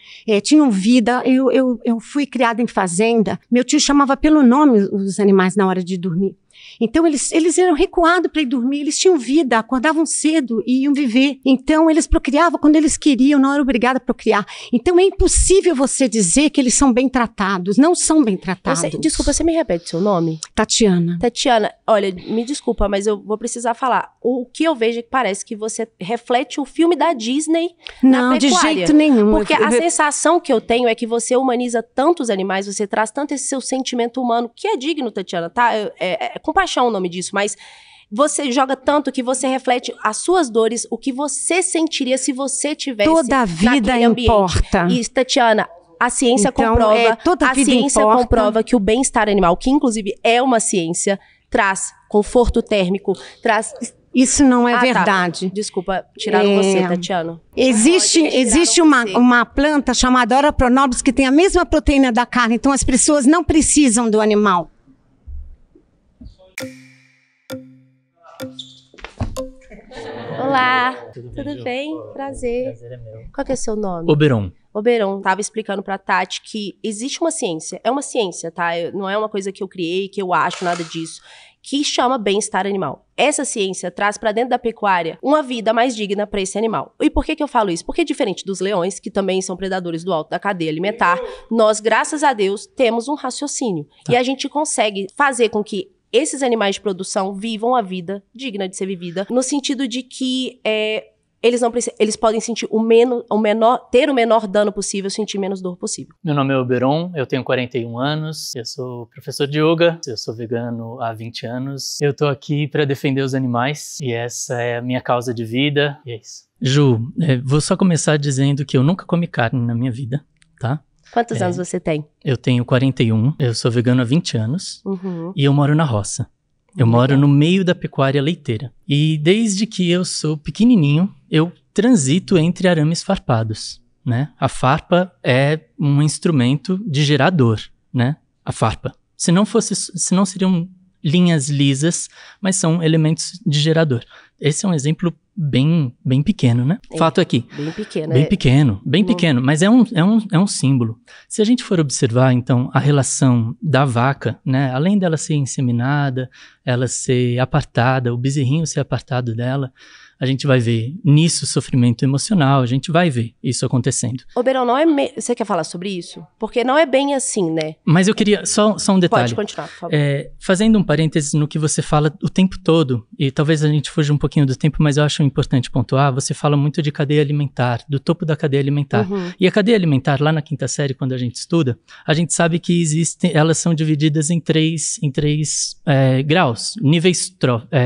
tinham vida. Eu fui criada em fazenda. Meu tio chamava pelo nome os animais na hora de dormir. Então, eles eram recuados para ir dormir, eles tinham vida, acordavam cedo e iam viver. Então, eles procriavam quando eles queriam, não eram obrigados a procriar. Então, é impossível você dizer que eles são bem tratados. Não são bem tratados. Desculpa, você me repete seu nome? Tatiana. Tatiana, olha, me desculpa, mas eu vou precisar falar. O que eu vejo é que parece que você reflete o filme da Disney na pecuária. Não, de jeito nenhum. Porque a sensação que eu tenho é que você humaniza tanto os animais, você traz tanto esse seu sentimento humano, que é digno, Tatiana, tá? É compaixão o nome disso, mas você joga tanto que você reflete as suas dores, o que você sentiria se você tivesse toda a vida importa. E, Tatiana, a ciência comprova que o bem-estar animal, que inclusive é uma ciência, traz conforto térmico, traz... Isso não é verdade. Tá. Desculpa, tiraram você, Tatiana. Existe uma planta chamada Ora pronobis que tem a mesma proteína da carne, então as pessoas não precisam do animal. Olá, tudo bem? Prazer. Prazer é meu. Qual que é seu nome? Oberon. Tava explicando pra Tati que existe uma ciência, é uma ciência, tá? Não é uma coisa que eu criei, que eu acho, nada disso, que chama bem-estar animal. Essa ciência traz pra dentro da pecuária uma vida mais digna pra esse animal. E por que eu falo isso? Porque diferente dos leões, que também são predadores do alto da cadeia alimentar, nós, graças a Deus, temos um raciocínio. E a gente consegue fazer com que esses animais de produção vivam a vida digna de ser vivida, no sentido de que eles podem sentir ter o menor dano possível, sentir menos dor possível. Meu nome é Oberon, eu tenho 41 anos, eu sou professor de yoga, eu sou vegano há 20 anos. Eu tô aqui para defender os animais e essa é a minha causa de vida, e é isso. Ju, vou só começar dizendo que eu nunca comi carne na minha vida, tá? Quantos anos você tem? Eu tenho 41, eu sou vegano há 20 anos e eu moro na roça. Eu moro no meio da pecuária leiteira. E desde que eu sou pequenininho, eu transito entre arames farpados. né? A farpa é um instrumento de gerar dor, né? A farpa. Se não seriam linhas lisas, mas são elementos de gerador. Esse é um exemplo bem pequeno, né? Fato aqui. Bem pequeno. Bem pequeno, mas é um símbolo. Se a gente for observar, então, a relação da vaca, né? Além dela ser inseminada, ela ser apartada, o bezerrinho ser apartado dela, a gente vai ver nisso sofrimento emocional, a gente vai ver isso acontecendo. Ô, Berão, você quer falar sobre isso? Porque não é bem assim, né? Mas eu queria, só um detalhe. Pode continuar, por favor. Fazendo um parênteses no que você fala o tempo todo, e talvez a gente fuja um pouquinho do tempo, mas eu acho importante pontuar, você fala muito de cadeia alimentar, do topo da cadeia alimentar. Uhum. E a cadeia alimentar, lá na quinta série, quando a gente estuda, a gente sabe que elas são divididas em três graus, níveis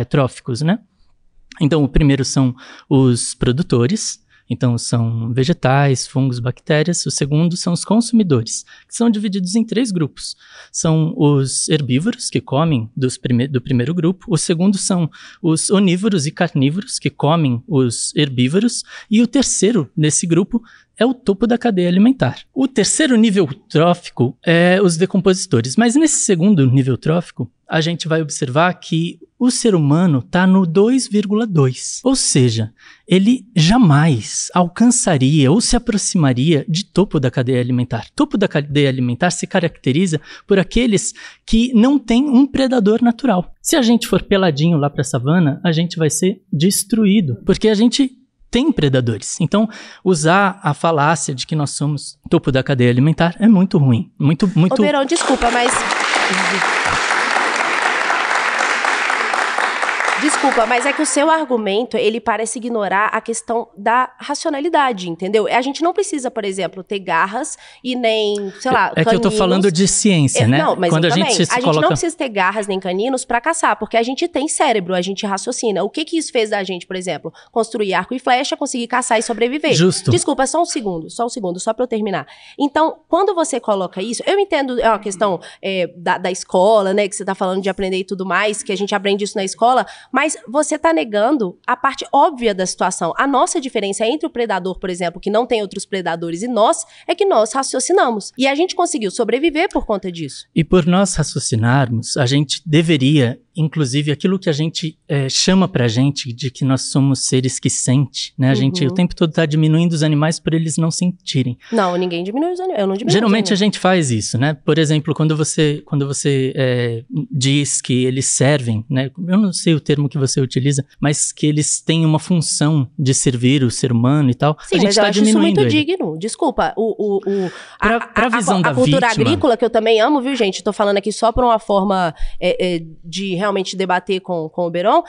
tróficos, né? Então, o primeiro são os produtores, então são vegetais, fungos, bactérias. O segundo são os consumidores, que são divididos em 3 grupos. São os herbívoros, que comem do primeiro grupo. O segundo são os onívoros e carnívoros, que comem os herbívoros. E o terceiro nesse grupo é o topo da cadeia alimentar. O terceiro nível trófico é os decompositores. Mas nesse segundo nível trófico, a gente vai observar que o ser humano está no 2,2. Ou seja, ele jamais alcançaria ou se aproximaria de topo da cadeia alimentar. Topo da cadeia alimentar se caracteriza por aqueles que não têm um predador natural. Se a gente for peladinho lá para a savana, a gente vai ser destruído, porque a gente tem predadores. Então, usar a falácia de que nós somos topo da cadeia alimentar é muito ruim. Muito... Ô, Berão, desculpa, mas... Desculpa, mas é que o seu argumento, ele parece ignorar a questão da racionalidade, entendeu? A gente não precisa, por exemplo, ter garras e nem, sei lá, caninos. Que eu tô falando de ciência, né? Não, mas quando a gente coloca... não precisa ter garras nem caninos pra caçar, porque a gente tem cérebro, a gente raciocina. O que isso fez da gente, por exemplo? Construir arco e flecha, conseguir caçar e sobreviver. Justo. Desculpa, só um segundo, só pra eu terminar. Então, quando você coloca isso, eu entendo, é uma questão da escola, né, que você tá falando de aprender e tudo mais, que a gente aprende isso na escola, mas você está negando a parte óbvia da situação. A nossa diferença entre o predador, por exemplo, que não tem outros predadores, e nós, é que nós raciocinamos. E a gente conseguiu sobreviver por conta disso. E por nós raciocinarmos, a gente deveria, inclusive, aquilo que a gente chama pra gente de que nós somos seres que sentem, né? A gente o tempo todo está diminuindo os animais por eles não sentirem. Não, ninguém diminui os animais. Eu não diminuo. Geralmente a gente faz isso, né? Por exemplo, quando você diz que eles servem, né? Eu não sei o termo que você utiliza, mas que eles têm uma função de servir o ser humano e tal. Sim, a gente está diminuindo isso muito digno. Desculpa, a visão da cultura vítima agrícola, que eu também amo, viu, gente? Tô falando aqui só por uma forma de realmente debater com o Berão,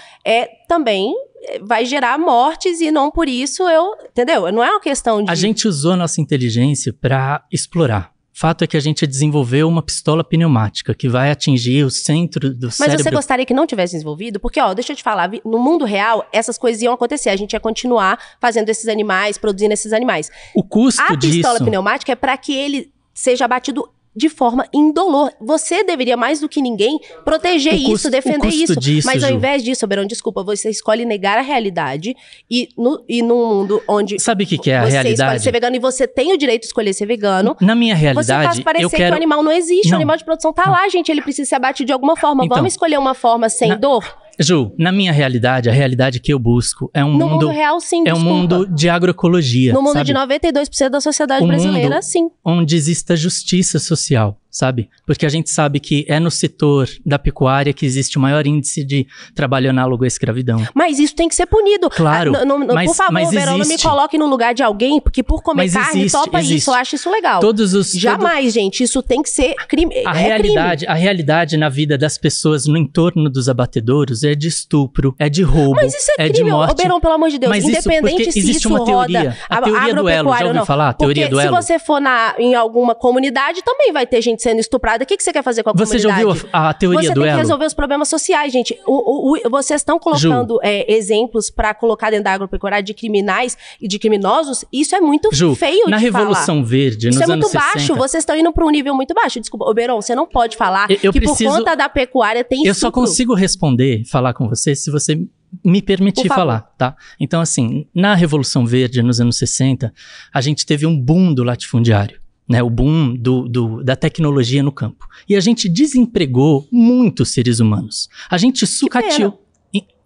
também vai gerar mortes e não por isso entendeu? Não é uma questão de... A gente usou nossa inteligência para explorar. Fato é que a gente desenvolveu uma pistola pneumática que vai atingir o centro do cérebro. Mas você gostaria que não tivesse desenvolvido? Porque, deixa eu te falar, no mundo real, essas coisas iam acontecer. A gente ia continuar fazendo esses animais, produzindo esses animais. O custo disso... A pistola pneumática é para que ele seja abatido de forma indolor. Você deveria, mais do que ninguém, proteger isso, defender isso. Mas ao invés disso, Berão, desculpa, você escolhe negar a realidade e num mundo onde... Sabe o que é a realidade? Você escolhe ser vegano e você tem o direito de escolher ser vegano. Na minha realidade, você faz parecer que o animal não existe. O animal de produção tá lá, gente. Ele precisa ser abatido de alguma forma. Então, vamos escolher uma forma sem dor? Ju, na minha realidade, a realidade que eu busco é um mundo... No mundo real, sim, é um mundo de agroecologia, no mundo sabe? de 92% da sociedade brasileira, sim. Onde exista justiça social, sabe? Porque a gente sabe que é no setor da pecuária que existe o maior índice de trabalho análogo à escravidão. Mas isso tem que ser punido. Claro. Por favor, Berão, não me coloque no lugar de alguém que por comer carne topa isso. Eu acho isso legal. Jamais, gente. Isso tem que ser crime. A realidade na vida das pessoas no entorno dos abatedouros é de estupro, é de roubo, mas isso é de morte. Berão, pelo amor de Deus, mas independente se existe uma teoria, a teoria do elo, já ouviu falar? A teoria do elo. Se você for em alguma comunidade, também vai ter gente sendo estuprada. O que você quer fazer com a comunidade? Você já ouviu a teoria do elo? Você tem que resolver os problemas sociais, gente. Vocês estão colocando exemplos para colocar dentro da agropecuária de criminais e de criminosos. Isso é muito feio de na Revolução Verde, nos anos 60... Isso é muito baixo. Vocês estão indo para um nível muito baixo. Desculpa, Berão, você não pode falar que por conta da pecuária tem Eu só consigo falar com você se você me permitir falar, tá? Então, assim, na Revolução Verde, nos anos 60, a gente teve um boom do latifundiário, né? O boom da tecnologia no campo. E a gente desempregou muitos seres humanos. A gente sucateou.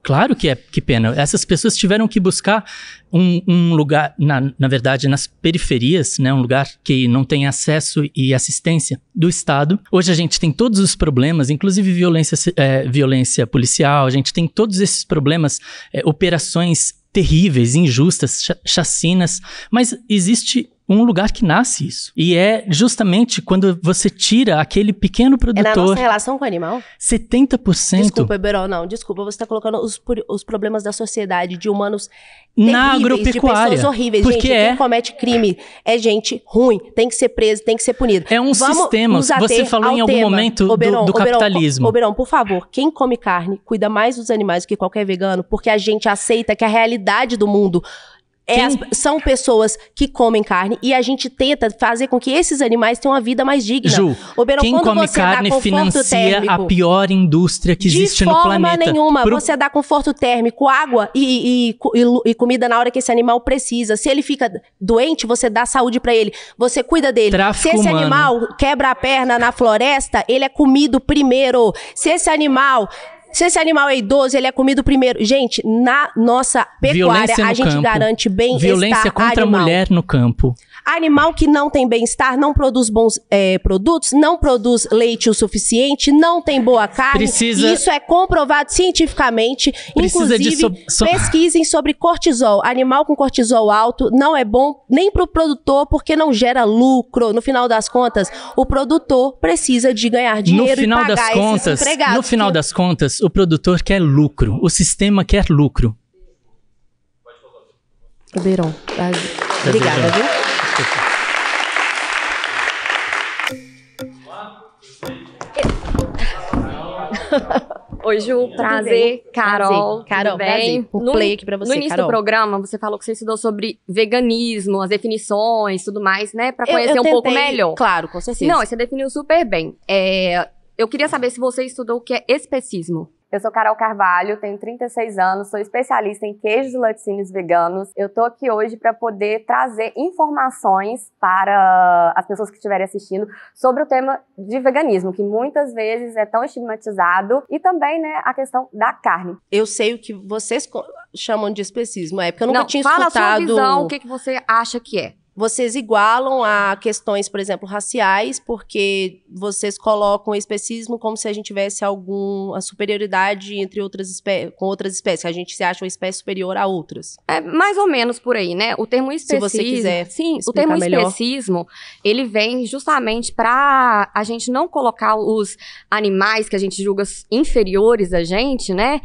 Claro que pena. Essas pessoas tiveram que buscar um lugar, na verdade, nas periferias, né? Um lugar que não tem acesso e assistência do Estado. Hoje a gente tem todos os problemas, inclusive violência policial, a gente tem todos esses problemas, operações terríveis, injustas, chacinas, mas existe um lugar que nasce isso. E é justamente quando você tira aquele pequeno produtor... É na nossa relação com o animal? 70%. Desculpa, Eberol, não. Desculpa, você está colocando os problemas da sociedade, de humanos na agropecuária. De pessoas horríveis. Porque gente, quem comete crime é gente ruim, tem que ser preso, tem que ser punido. É um sistema. Você falou em algum momento do capitalismo. Oberon, por favor, quem come carne cuida mais dos animais do que qualquer vegano, porque a gente aceita que a realidade do mundo... são pessoas que comem carne e a gente tenta fazer com que esses animais tenham uma vida mais digna. Ju, Oberon, quem come carne financia a pior indústria que existe no planeta. De forma nenhuma. Você dá conforto térmico, água e comida na hora que esse animal precisa. Se ele fica doente, você dá saúde pra ele. Você cuida dele. Tráfico Se esse humano. animal quebra a perna na floresta, ele é comido primeiro. Se esse animal é idoso, ele é comido primeiro. Gente, na nossa pecuária, a gente garante bem-estar animal. Violência contra a mulher no campo. Animal que não tem bem-estar, não produz bons produtos, não produz leite o suficiente, não tem boa carne. Isso é comprovado cientificamente. Inclusive, pesquisem sobre cortisol. Animal com cortisol alto não é bom nem para o produtor, porque não gera lucro. No final das contas, o produtor precisa de ganhar dinheiro e pagar esses empregados. No final das contas, o produtor quer lucro. O sistema quer lucro. Oberon, obrigada, viu? Oi, Ju, prazer. Carol, tudo bem? Prazer. Um play aqui pra você, no início do programa, você falou que você estudou sobre veganismo, as definições, tudo mais, né? Pra conhecer um pouco melhor. Claro, com certeza. Não, você definiu super bem. Eu queria saber se você estudou o que é especismo. Eu sou Carol Carvalho, tenho 36 anos, sou especialista em queijos e laticínios veganos. Eu tô aqui hoje para poder trazer informações para as pessoas que estiverem assistindo sobre o tema de veganismo, que muitas vezes é tão estigmatizado, e também, né, a questão da carne. Eu sei o que vocês chamam de especismo, porque eu nunca tinha escutado... Fala a sua visão, o que você acha que é? Vocês igualam a questões, por exemplo, raciais, porque vocês colocam o especismo como se a gente tivesse a superioridade entre com outras espécies, que a gente se acha uma espécie superior a outras. É mais ou menos por aí, né? O termo especismo... Se você quiser o termo especismo, ele vem justamente para a gente não colocar os animais que a gente julga inferiores a gente, né?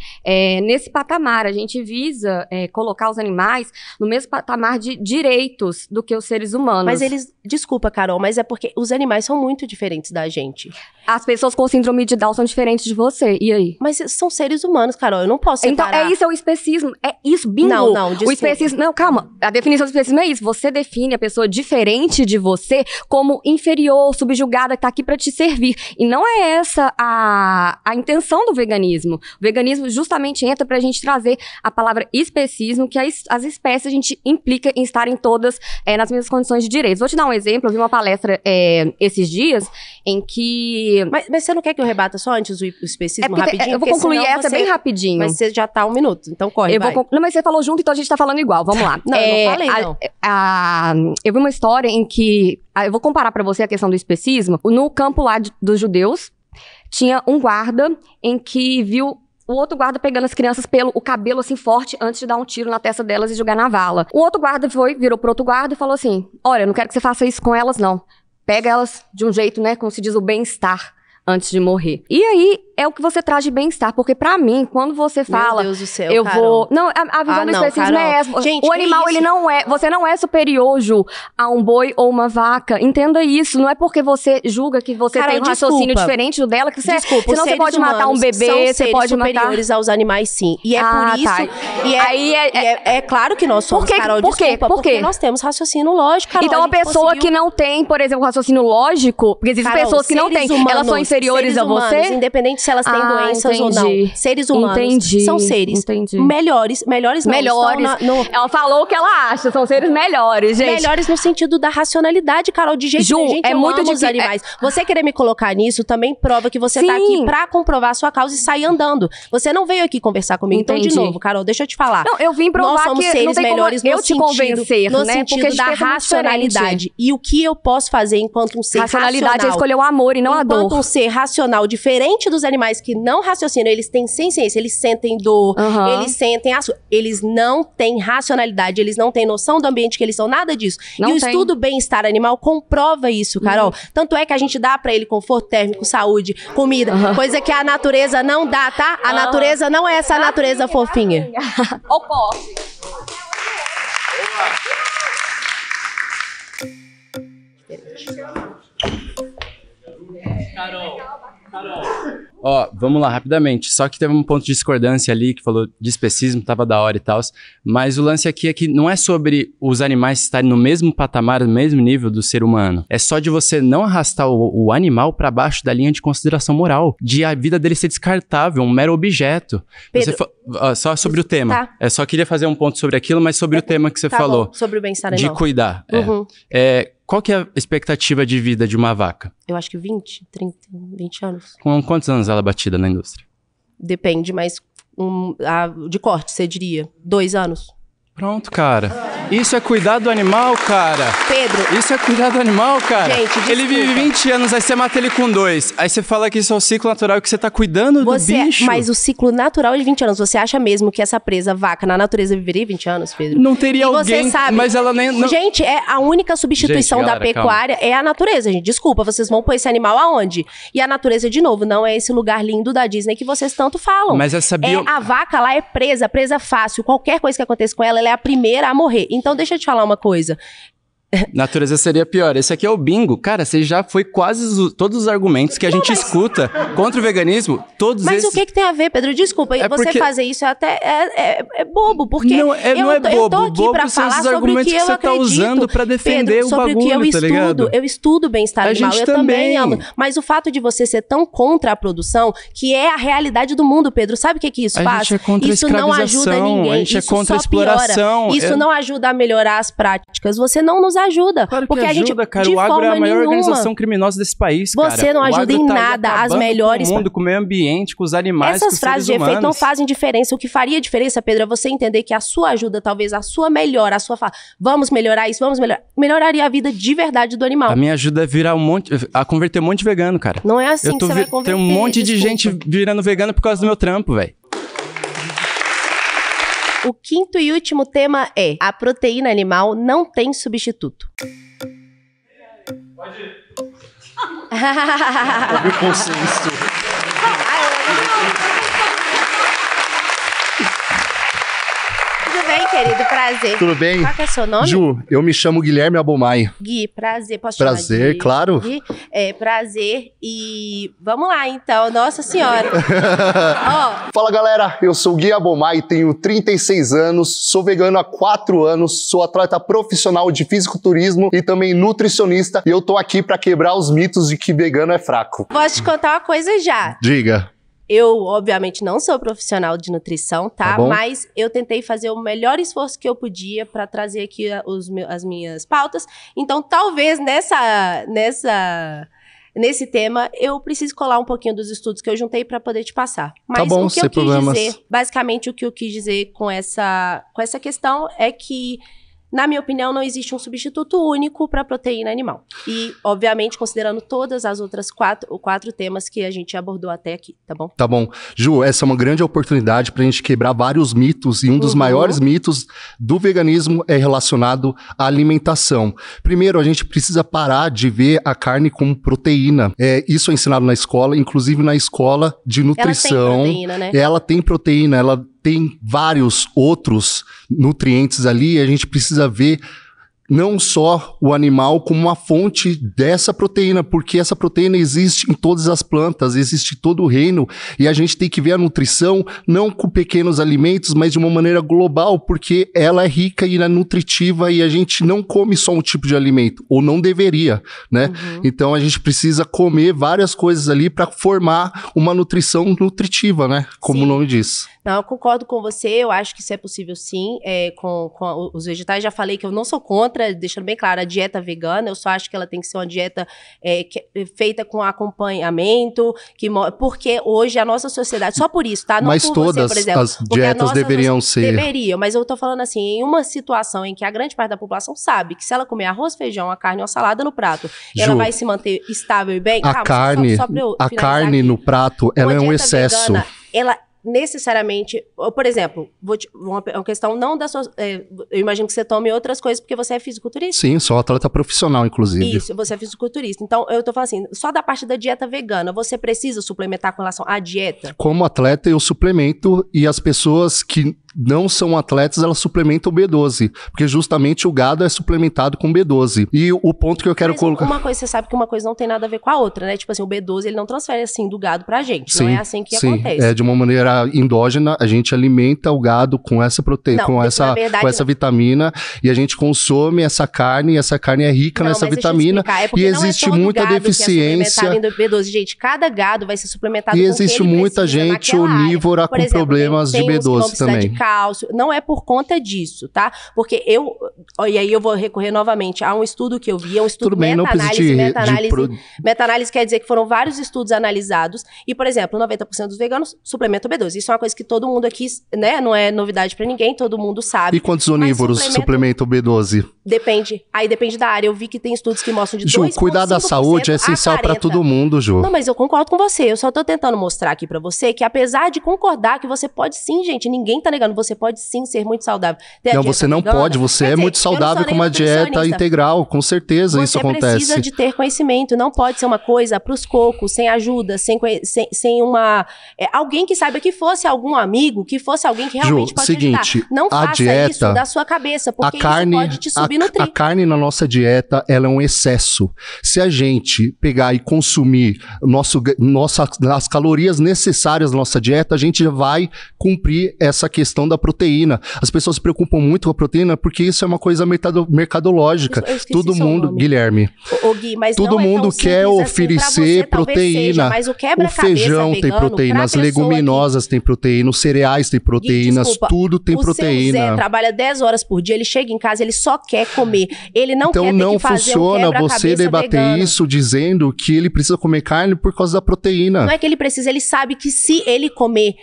Nesse patamar, a gente visa colocar os animais no mesmo patamar de direitos do que os seres humanos. Mas desculpa, Carol, mas é porque os animais são muito diferentes da gente. As pessoas com síndrome de Down são diferentes de você, e aí? Mas são seres humanos, Carol, eu não posso separar. Então, é o especismo, é isso, bingo. Não, desculpa. O especismo, não, calma, a definição do especismo é isso, você define a pessoa diferente de você como inferior, subjugada, que tá aqui pra te servir. E não é essa a intenção do veganismo. O veganismo justamente entra pra gente trazer a palavra especismo, que as espécies a gente implica em estarem todas nas mesmas condições de direitos. Vou te dar um exemplo, eu vi uma palestra esses dias em que... Mas você não quer que eu rebata só antes o especismo rapidinho? Eu vou concluir essa bem rapidinho. Mas você já tá 1 minuto, então corre, Não, mas você falou junto, então a gente tá falando igual, vamos lá. Não, eu não falei, não. Eu vi uma história em que... eu vou comparar pra você a questão do especismo. No campo lá dos judeus, tinha um guarda em que viu o outro guarda pegando as crianças pelo cabelo assim forte antes de dar um tiro na testa delas e jogar na vala. O outro guarda virou pro outro guarda e falou assim: olha, eu não quero que você faça isso com elas, não. Pega elas de um jeito, né, como se diz, o bem-estar antes de morrer. E aí, é o que você traz de bem-estar, porque pra mim, quando você fala... Meu Deus do céu, eu Carol. vou... Não, a visão do especismo é essa. Gente, o animal, ele não é... Você não é superior, Ju, a um boi ou uma vaca. Entenda isso. Não é porque você julga que você tem um raciocínio diferente do dela, que você... Senão você pode matar um bebê, você pode matar... superiores aos animais, sim. E é por isso... Tá. É claro que nós somos, Carol, por quê? Porque nós temos raciocínio lógico, Carol. Então, a pessoa que não tem, por exemplo, raciocínio lógico... Porque existem pessoas que não têm, elas são inferiores a você? Independente se elas têm doenças ou não. Seres humanos são seres melhores não. Ela falou o que ela acha, são seres melhores, gente. Melhores no sentido da racionalidade, Carol, de jeito nenhum. Gente, eu amo os animais. Você querer me colocar nisso também prova que você tá aqui pra comprovar a sua causa e sair andando. Você não veio aqui conversar comigo. Então, de novo, Carol, deixa eu te falar. Não, eu vim provar nós somos que seres não tem melhores como eu no te sentido, convencer, no né? sentido da racionalidade. E o que eu posso fazer enquanto um ser racionalidade é escolher o amor e não a dor. Enquanto um ser racional, diferente dos animais que não raciocinam, eles têm ciência, eles sentem dor, eles sentem eles não têm racionalidade, eles não têm noção do ambiente que eles são, nada disso. Não e o tem. estudo bem-estar animal comprova isso, Carol. Tanto é que a gente dá pra ele conforto térmico, saúde, comida, coisa que a natureza não dá, tá? A natureza não é essa natureza fofinha. Ou posse. Ó, vamos lá, rapidamente. Só que teve um ponto de discordância ali, que falou de especismo, tava da hora e tal. Mas o lance aqui é que não é sobre os animais estarem no mesmo patamar, no mesmo nível do ser humano. É só de você não arrastar o animal pra baixo da linha de consideração moral. De a vida dele ser descartável, um mero objeto. Pedro, só sobre o tema. Tá. É só queria fazer um ponto sobre aquilo, mas sobre o tema que você falou. Bom, sobre o bem-estar de animal. cuidar. Qual que é a expectativa de vida de uma vaca? Eu acho que 20, 30, 20 anos. Com quantos anos ela é batida na indústria? Depende, mas de corte, você diria 2 anos. Pronto, cara. Isso é cuidar do animal, cara. Pedro. Isso é cuidar do animal, cara. Gente, desculpa. Ele vive 20 anos, aí você mata ele com 2. Aí você fala que isso é o ciclo natural, que você tá cuidando do bicho. Mas o ciclo natural é de 20 anos. Você acha mesmo que essa presa vaca na natureza viveria 20 anos, Pedro? Não teria alguém, você sabe, mas ela nem... Não... Gente, é a única substituição Gente, galera, da pecuária é a natureza, gente. Desculpa, vocês vão pôr esse animal aonde? E a natureza, de novo, não é esse lugar lindo da Disney que vocês tanto falam. Mas essa a vaca lá é presa fácil. Qualquer coisa que aconteça com ela é a primeira a morrer. Então, deixa eu te falar uma coisa. Natureza seria pior. Esse aqui é o bingo. Cara, você já foi quase todos os argumentos que a gente escuta contra o veganismo. Todos mas esses... o que tem a ver, Pedro? Desculpa, você fazer isso é bobo, porque não é bobo. Eu tô aqui pra são falar esses sobre o argumentos que eu você acredito. tá usando pra defender Pedro, o sobre bagulho, o que eu estudo, tá ligado? Eu estudo bem-estar animal, eu também amo. Mas o fato de você ser tão contra a produção, que é a realidade do mundo, Pedro, sabe o que isso faz? A gente é contra isso não ajuda ninguém, a gente é isso contra a só piora. exploração. Isso não ajuda a melhorar as práticas, você não nos ajuda. Claro que porque ajuda, a gente, cara. de O agro forma é a maior nenhuma, organização criminosa desse país, cara. Você não ajuda em nada, as melhores... com o mundo, com o meio ambiente, com os animais, Essas com os frases de seres efeito não humanos. fazem diferença. O que faria diferença, Pedro, é você entender que a sua ajuda, talvez a sua melhora, a sua fala, vamos melhorar isso, vamos melhorar, melhoraria a vida de verdade do animal. A minha ajuda é virar a converter um monte de vegano, cara. Não é assim que você vai converter. Tem um monte de gente virando vegano por causa do meu trampo, velho. O quinto e último tema é: a proteína animal não tem substituto. Pode ir. Houve consenso. Tudo bem, querido? Prazer. Tudo bem? Qual que é o seu nome? Ju, eu me chamo Guilherme Abomai. Gui, prazer. Posso Prazer, chamar de claro. Gui? Prazer. E vamos lá, então. Nossa Senhora. Fala, galera. Eu sou o Gui Abomai, tenho 36 anos, sou vegano há 4 anos, sou atleta profissional de fisiculturismo e também nutricionista. E eu tô aqui pra quebrar os mitos de que vegano é fraco. Posso te contar uma coisa já. Diga. Eu, obviamente, não sou profissional de nutrição, tá? Tá bom. Mas eu tentei fazer o melhor esforço que eu podia pra trazer aqui as minhas pautas. Então, talvez nesse tema, eu preciso colar um pouquinho dos estudos que eu juntei pra poder te passar. Mas Tá bom, o que sem eu quis problemas. dizer, basicamente o que eu quis dizer com essa questão é que, na minha opinião, não existe um substituto único para proteína animal. E, obviamente, considerando todas as outras quatro temas que a gente abordou até aqui, tá bom? Tá bom. Ju, essa é uma grande oportunidade pra gente quebrar vários mitos, e um dos maiores mitos do veganismo é relacionado à alimentação. Primeiro, a gente precisa parar de ver a carne como proteína. Isso é ensinado na escola, inclusive na escola de nutrição. Ela tem proteína, né? Ela tem proteína, ela tem vários outros nutrientes ali, e a gente precisa ver não só o animal como uma fonte dessa proteína, porque essa proteína existe em todas as plantas, existe em todo o reino, e a gente tem que ver a nutrição não com pequenos alimentos, mas de uma maneira global, porque ela é rica e é nutritiva e a gente não come só um tipo de alimento, ou não deveria, né? Então a gente precisa comer várias coisas ali para formar uma nutrição nutritiva, né? Como o nome diz. Não, eu concordo com você, eu acho que isso é possível sim, com os vegetais. Já falei que eu não sou contra, deixando bem claro, a dieta vegana, eu só acho que ela tem que ser uma dieta feita com acompanhamento, porque hoje a nossa sociedade, só por isso, tá? Não mas por todas você, por exemplo, as dietas deveriam ser. Deveriam, mas eu tô falando assim, em uma situação em que a grande parte da população sabe que se ela comer arroz, feijão, a carne ou a salada no prato, ela vai se manter estável e bem. A carne no prato, ela é um excesso. Vegana, ela necessariamente, por exemplo, uma questão não da sua, eu imagino que você tome outras coisas porque você é fisiculturista. Sim, sou atleta profissional, inclusive. Isso, você é fisiculturista. Então, eu tô falando assim, só da parte da dieta vegana, você precisa suplementar com relação à dieta? Como atleta, eu suplemento, e as pessoas que não são atletas, elas suplementam B12, porque justamente o gado é suplementado com B12. E o ponto que eu quero colocar... Uma coisa, você sabe que uma coisa não tem nada a ver com a outra, né? Tipo assim, o B12, ele não transfere assim do gado pra gente, não é assim que acontece. É de uma maneira endógena, a gente alimenta o gado com essa proteína, com essa vitamina, e a gente consome essa carne, e essa carne é rica nessa vitamina, e existe muita deficiência. B12. Gente, cada gado vai ser suplementado com o que ele precisa. E existe muita gente onívora com problemas de B12 também. Cálcio, não é por conta disso, tá? Porque e aí eu vou recorrer novamente a um estudo que eu vi, é um estudo meta-análise. Meta-análise quer dizer que foram vários estudos analisados e, por exemplo, 90% dos veganos suplementam B12. Isso é uma coisa que todo mundo aqui, né, não é novidade pra ninguém, todo mundo sabe. E quantos onívoros suplementam B12? Depende. Aí depende da área. Eu vi que tem estudos que mostram de 2,5% Ju, cuidar da saúde é essencial pra todo mundo, Ju. Não, mas eu concordo com você. Eu só tô tentando mostrar aqui pra você que apesar de concordar que você pode sim, gente, ninguém tá negando, você pode sim ser muito saudável. Não, você não pode, você é muito saudável com uma dieta integral, com certeza isso acontece. Você precisa de ter conhecimento, não pode ser uma coisa pros cocos, sem ajuda, sem uma... alguém que saiba, que fosse algum amigo, que fosse alguém que realmente pode ajudar. Não faça isso da sua cabeça, porque isso pode te subnutrir. A carne na nossa dieta, ela é um excesso. Se a gente pegar e consumir as calorias necessárias da nossa dieta, a gente já vai cumprir essa questão da proteína. As pessoas se preocupam muito com a proteína porque isso é uma coisa mercadológica. Todo mundo, Guilherme, Gui, mas todo mundo quer oferecer proteína. Mas o feijão tem proteína, as leguminosas têm proteína, os cereais têm proteínas, tudo tem proteína. O Zé trabalha 10 horas por dia, ele chega em casa, ele só quer comer. Ele não então quer ter que fazer funciona você debater vegano. Isso dizendo que ele precisa comer carne por causa da proteína. Não é que ele precisa, ele sabe que se ele comer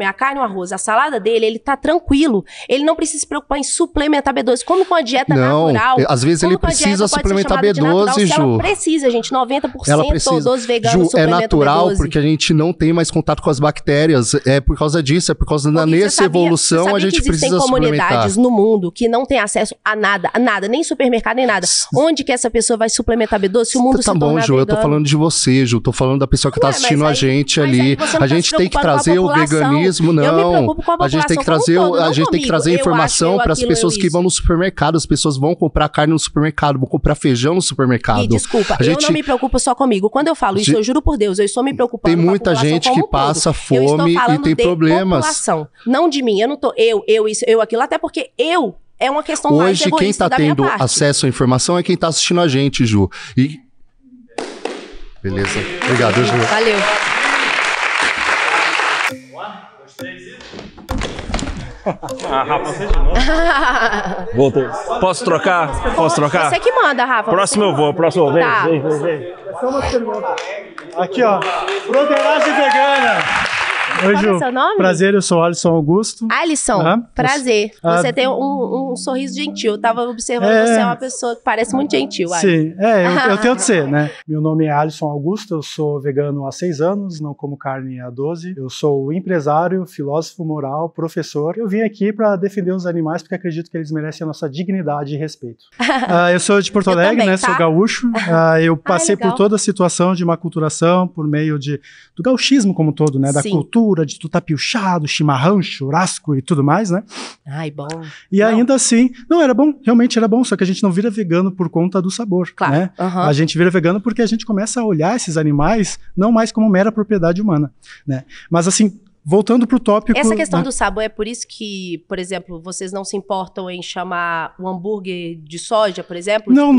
a carne, o arroz, a salada dele, ele tá tranquilo. Ele não precisa se preocupar em suplementar B12, como com a dieta natural. Às vezes ele precisa suplementar B12, Ju. Ela precisa, gente, 90% dos veganos Ju, é natural B12. Porque a gente não tem mais contato com as bactérias. É por causa disso, é por causa da nessa evolução a gente precisa suplementar. Existem comunidades no mundo que não tem acesso a nada, nem supermercado, nem nada. Onde que essa pessoa vai suplementar B12 se o mundo se tornar bom, Ju, vegano? Eu tô falando de você, Ju, tô falando da pessoa que tá assistindo a gente ali. A gente tem que trazer o veganismo, a gente tem que trazer informação para as pessoas que vão no supermercado. As pessoas vão comprar carne no supermercado, vão comprar feijão no supermercado. E desculpa, eu não me preocupo só comigo. Quando eu falo isso, eu juro por Deus, eu estou me preocupando com a população. Tem muita gente que passa fome e tem problemas. População, não de mim. Eu não tô eu aquilo, até porque é uma questão mais egoísta da minha parte. Hoje quem tá tendo acesso à informação é quem tá assistindo a gente, Ju. Beleza. Obrigado, Ju. Valeu. Rafa, você de novo? Voltei. Posso trocar? Você que manda, Rafa. Próximo eu vou. Vem. Só uma pergunta. Aqui, ó. Broderagem vegana. Oi, Ju. Qual é o seu nome? Prazer, eu sou Alisson Augusto. Alisson, prazer. Você tem um sorriso gentil. Eu tava observando, você é uma pessoa que parece muito gentil. Sim, eu tento ser, né? Meu nome é Alisson Augusto, eu sou vegano há 6 anos, não como carne há 12. Eu sou empresário, filósofo moral, professor. Eu vim aqui para defender os animais porque acredito que eles merecem a nossa dignidade e respeito. Eu sou de Porto Alegre, também, né? Tá? Sou gaúcho. Eu passei por toda a situação de uma aculturação por meio do gauchismo como todo, né? Da cultura mistura de tutapilchado, chimarrão, churrasco e tudo mais, né? Ai, bom. E ainda assim, não era bom, realmente era bom, só que a gente não vira vegano por conta do sabor, claro. Né? A gente vira vegano porque a gente começa a olhar esses animais não mais como mera propriedade humana, né? Mas assim, voltando pro tópico... Essa questão do sabor é por isso que, por exemplo, vocês não se importam em chamar o hambúrguer de soja, por exemplo? Não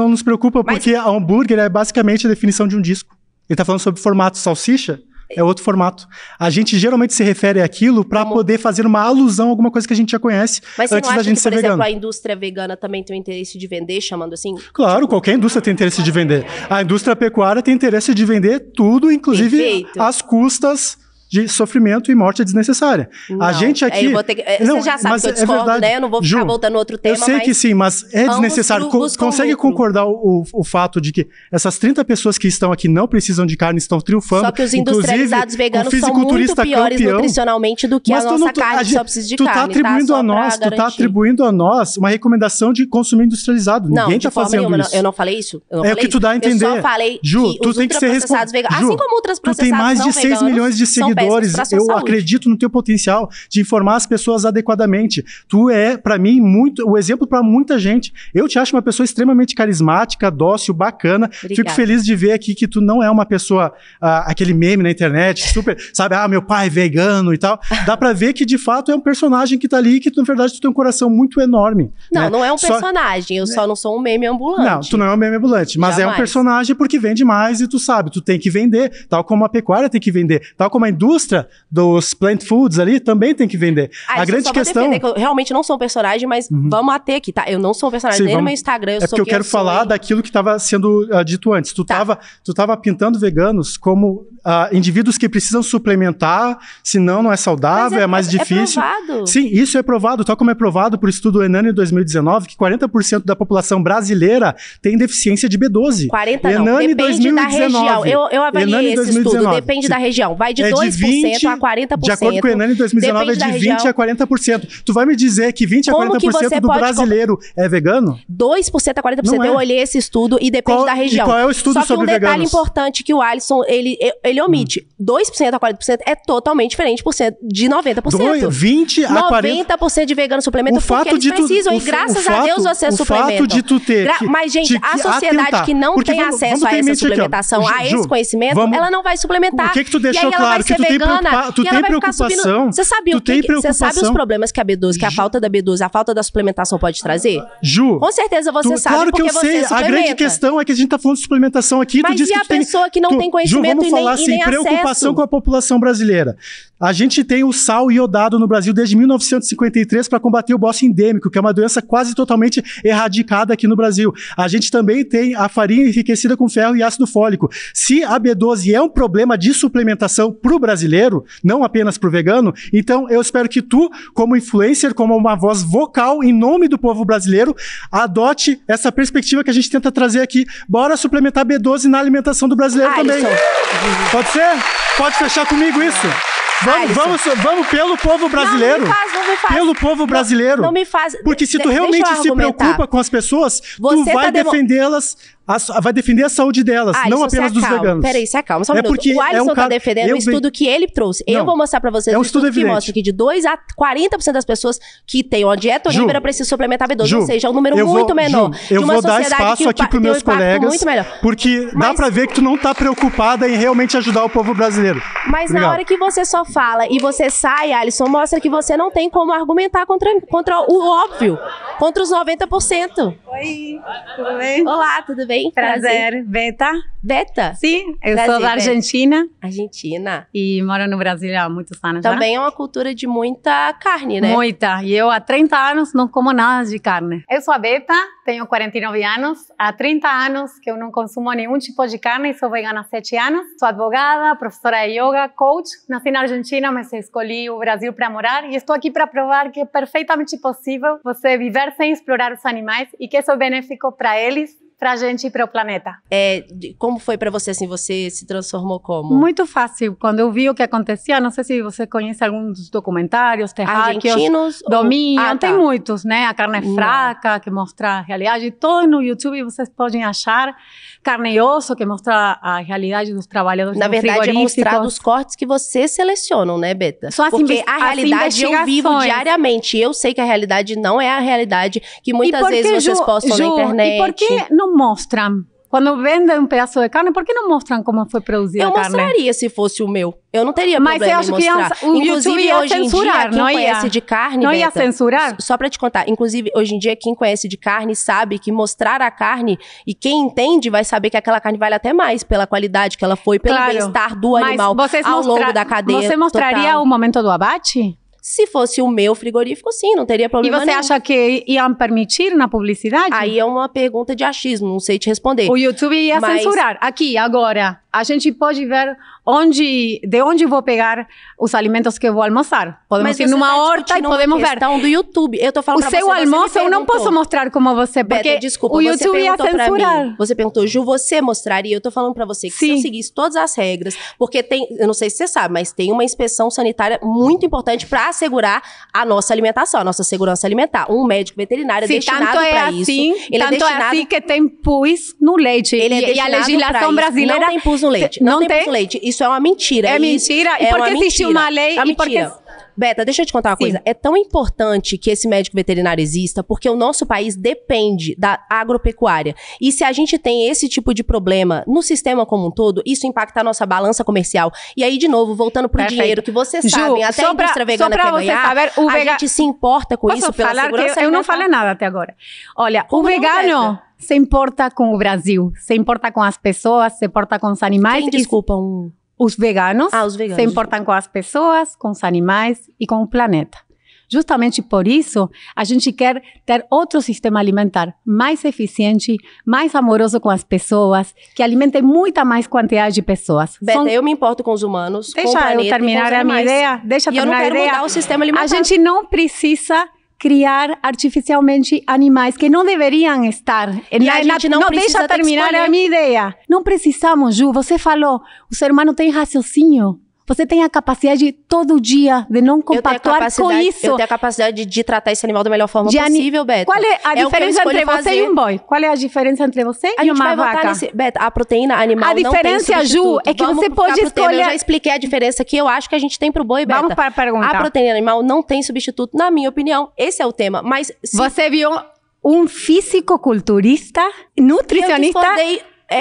nos preocupa, porque a hambúrguer é basicamente a definição de um disco. Ele tá falando sobre formato salsicha, é outro formato. A gente geralmente se refere àquilo para poder fazer uma alusão a alguma coisa que a gente já conhece. Mas você antes não da acha gente que, ser por exemplo, vegano. a indústria vegana também tem o interesse de vender, chamando assim? Claro, qualquer indústria tem interesse de vender. A indústria pecuária tem interesse de vender tudo, inclusive às custas de sofrimento e morte desnecessária. Não, a gente aqui... eu vou ter que, você já sabe que eu discordo, né? Eu não vou ficar voltando no outro tema, eu sei que sim, mas é desnecessário. Consegue concordar o fato de que essas 30 pessoas que estão aqui não precisam de carne, estão triunfando. Só que os industrializados veganos são muito piores nutricionalmente do que a nossa carne que só precisa de carne, Tu tá atribuindo a nós uma recomendação de consumir industrializado. Ninguém tá fazendo isso. Eu não falei isso. É o que tu dá a entender. Eu só falei Ju, que tu os tem que ser ultraprocessados veganos, assim como ultraprocessados tu tem mais de 6 milhões de seguidores. Eu acredito no teu potencial de informar as pessoas adequadamente. Tu é, pra mim, o exemplo pra muita gente. Eu te acho uma pessoa extremamente carismática, dócil, bacana. Obrigada. Fico feliz de ver aqui que tu não é uma pessoa, aquele meme na internet, super, sabe, meu pai é vegano e tal. Dá pra ver que, de fato, é um personagem que tá ali e que, na verdade, tu tem um coração muito enorme. Não, né? Não é um personagem. Eu só não sou um meme ambulante. Não, tu não é um meme ambulante. Mas é um personagem porque vende mais e tu sabe, tu tem que vender, tal como a pecuária tem que vender, tal como a indústria dos plant foods ali também tem que vender. A grande questão... Que eu realmente não sou um personagem, mas vamos até aqui, tá? Eu não sou um personagem, nem no meu Instagram, eu sou porque eu quero falar daquilo que estava sendo dito antes. Tu tava pintando veganos como indivíduos que precisam suplementar, senão não é saudável, é mais difícil. É provado. Sim, isso é provado, tal como é provado por estudo Enani 2019, que 40% da população brasileira tem deficiência de B12. 40 não, Enani depende 2019. da região. Eu avaliei esse estudo, depende da região. Vai de 2% a 40%. De acordo com o Enani 2019, é de 20% a 40%. Tu vai me dizer que 20% a 40% do brasileiro é vegano? 2% a 40%. Eu olhei esse estudo e depende da região. E qual é o estudo sobre veganos? Só que um detalhe importante que o Alisson, ele omite. 2% a 40% é totalmente diferente de 90%. 20 a 40%. 90% de veganos suplementam porque eles precisam. E graças a Deus você suplementa. O fato de tu ter... Mas, gente, a sociedade que não tem acesso a essa suplementação, a esse conhecimento, ela não vai suplementar. O que tu deixou claro? Que tu tem preocupação. Você sabe os problemas que a B12, que a falta da B12, a falta da suplementação pode trazer? Ju, com certeza você sabe, claro que porque eu sei. Você a grande questão é que a gente tá falando de suplementação aqui. Mas e a pessoa que não tem conhecimento Ju, vamos falar assim, preocupação com a população brasileira. A gente tem o sal iodado no Brasil desde 1953 para combater o bócio endêmico, que é uma doença quase totalmente erradicada aqui no Brasil. A gente também tem a farinha enriquecida com ferro e ácido fólico. Se a B12 é um problema de suplementação para o brasileiro, não apenas para o vegano, então eu espero que tu, como influencer, como uma voz vocal em nome do povo brasileiro, adote essa perspectiva que a gente tenta trazer aqui. Bora suplementar B12 na alimentação do brasileiro também. Pode ser? Pode fechar comigo isso? Vamos pelo povo brasileiro. Não me faz. Pelo povo brasileiro. Não me faz. Porque se tu realmente se preocupa com as pessoas, tu vai defendê-las. Vai defender a saúde delas, não apenas dos veganos. Peraí, se acalma. Só um minuto. O Alisson tá defendendo o estudo que ele trouxe. Eu vou mostrar pra vocês um estudo que mostra que de 2 a 40% das pessoas que têm uma dieta onívora precisam suplementar B12. Ou seja, é um número muito menor. Eu vou dar espaço aqui pros meus colegas, porque dá pra ver que tu não tá preocupada em realmente ajudar o povo brasileiro. Mas na hora que você só fala e você sai, Alisson, mostra que você não tem como argumentar contra o óbvio, contra os 90%. Oi, tudo bem? Olá, tudo bem? Prazer. Beta? Beta? Sim, eu sou da Argentina. Argentina. E moro no Brasil há muitos anos Também é uma cultura de muita carne, né? Muita. E eu há 30 anos não como nada de carne. Eu sou a Beta, tenho 49 anos. Há 30 anos que eu não consumo nenhum tipo de carne, sou vegana há 7 anos. Sou advogada, professora de yoga, coach. Nasci na Argentina, mas escolhi o Brasil para morar. E estou aqui para provar que é perfeitamente possível você viver sem explorar os animais e que isso é benéfico para eles pra gente e para o planeta. Como foi para você, assim, você se transformou como? Muito fácil. Quando eu vi o que acontecia, não sei se você conhece alguns dos documentários, argentinos, tem muitos, né? A Carne Fraca, que mostra a realidade. Todos no YouTube vocês podem achar. Carne e Osso, que mostra a realidade dos trabalhadores Na verdade, é mostrado os cortes que vocês selecionam, né, Beta? Porque a realidade eu vivo diariamente. Eu sei que a realidade não é a realidade que muitas vezes vocês postam na internet. E por que não mostram? Quando vendem um pedaço de carne, por que não mostram como foi produzida a carne? Eu mostraria se fosse o meu. Eu não teria problema em mostrar. Mas eu acho que o YouTube ia censurar, quem conhece de carne, não ia censurar? Só pra te contar, inclusive, hoje em dia, quem conhece de carne sabe que mostrar a carne, e quem entende vai saber que aquela carne vale até mais pela qualidade que ela foi, pelo bem-estar do animal ao longo da cadeia. Você mostraria o momento do abate? Se fosse o meu frigorífico, sim, não teria problema nenhum. E você acha que iam permitir na publicidade? Aí é uma pergunta de achismo, não sei te responder. O YouTube ia censurar. Aqui, agora, a gente pode ver de onde vou pegar os alimentos que eu vou almoçar. Podemos ir numa horta e podemos ver. Do YouTube. Eu tô falando o seu almoço eu não posso mostrar como você, porque o YouTube ia censurar. Você perguntou, Ju, você mostraria? Eu tô falando pra você que se eu seguisse todas as regras, porque eu não sei se você sabe, mas tem uma inspeção sanitária muito importante pra assegurar a nossa alimentação, a nossa segurança alimentar. Um médico veterinário é destinado pra isso. Tanto é assim que tem pus no leite. E a legislação brasileira... Não tem pus no leite. Não tem pus no leite. Isso é uma mentira. É mentira? E por que existe uma lei? Beta, deixa eu te contar uma coisa. É tão importante que esse médico veterinário exista, porque o nosso país depende da agropecuária. E se a gente tem esse tipo de problema no sistema como um todo, isso impacta a nossa balança comercial. E aí, de novo, voltando pro dinheiro, que vocês sabem, até a indústria vegana quer ganhar, a gente se importa com isso pela segurança alimentar. Eu não falei nada até agora. Olha, o vegano se importa com o Brasil, se importa com as pessoas, se importa com os animais. Os veganos se importam com as pessoas, com os animais e com o planeta. Justamente por isso, a gente quer ter outro sistema alimentar mais eficiente, mais amoroso com as pessoas, que alimente muita mais quantidade de pessoas. Beta, eu me importo com os humanos, com o planeta Deixa eu terminar a minha ideia. E eu não quero mudar o sistema alimentar. A gente não precisa criar artificialmente animais que não deveriam estar. Deixa eu terminar a minha ideia. Não precisamos, Ju, você falou, o ser humano tem raciocínio. Você tem a capacidade todo dia de não compactuar com isso. Eu tenho a capacidade de tratar esse animal da melhor forma possível, Beta. Qual é a diferença entre você e um boi? Qual é a diferença entre você e uma vaca? Beta, a proteína animal não tem substituto. A diferença, Ju, é que você pode escolher... Eu já expliquei a diferença que eu acho que a gente tem pro boi, Beta. Vamos para a pergunta. A proteína animal não tem substituto, na minha opinião. Esse é o tema. Mas você viu um fisiculturista, nutricionista...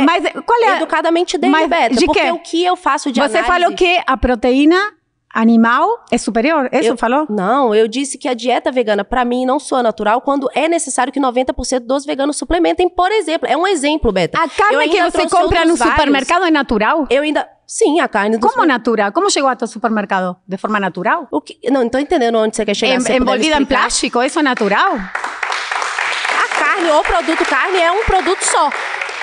Mas qual é? Educadamente dele, Beta. Porque o que eu faço de análise... Você falou que a proteína animal é superior? Isso falou? Não, eu disse que a dieta vegana, pra mim, não soa natural quando é necessário que 90% dos veganos suplementem, por exemplo. É um exemplo, Beta. A carne que você compra no supermercado é natural? Sim, a carne do... Como natural? Como chegou ao supermercado? De forma natural? Não tô entendendo onde você quer chegar. Envolvida em plástico? Isso é natural? A carne, o produto carne é um produto só.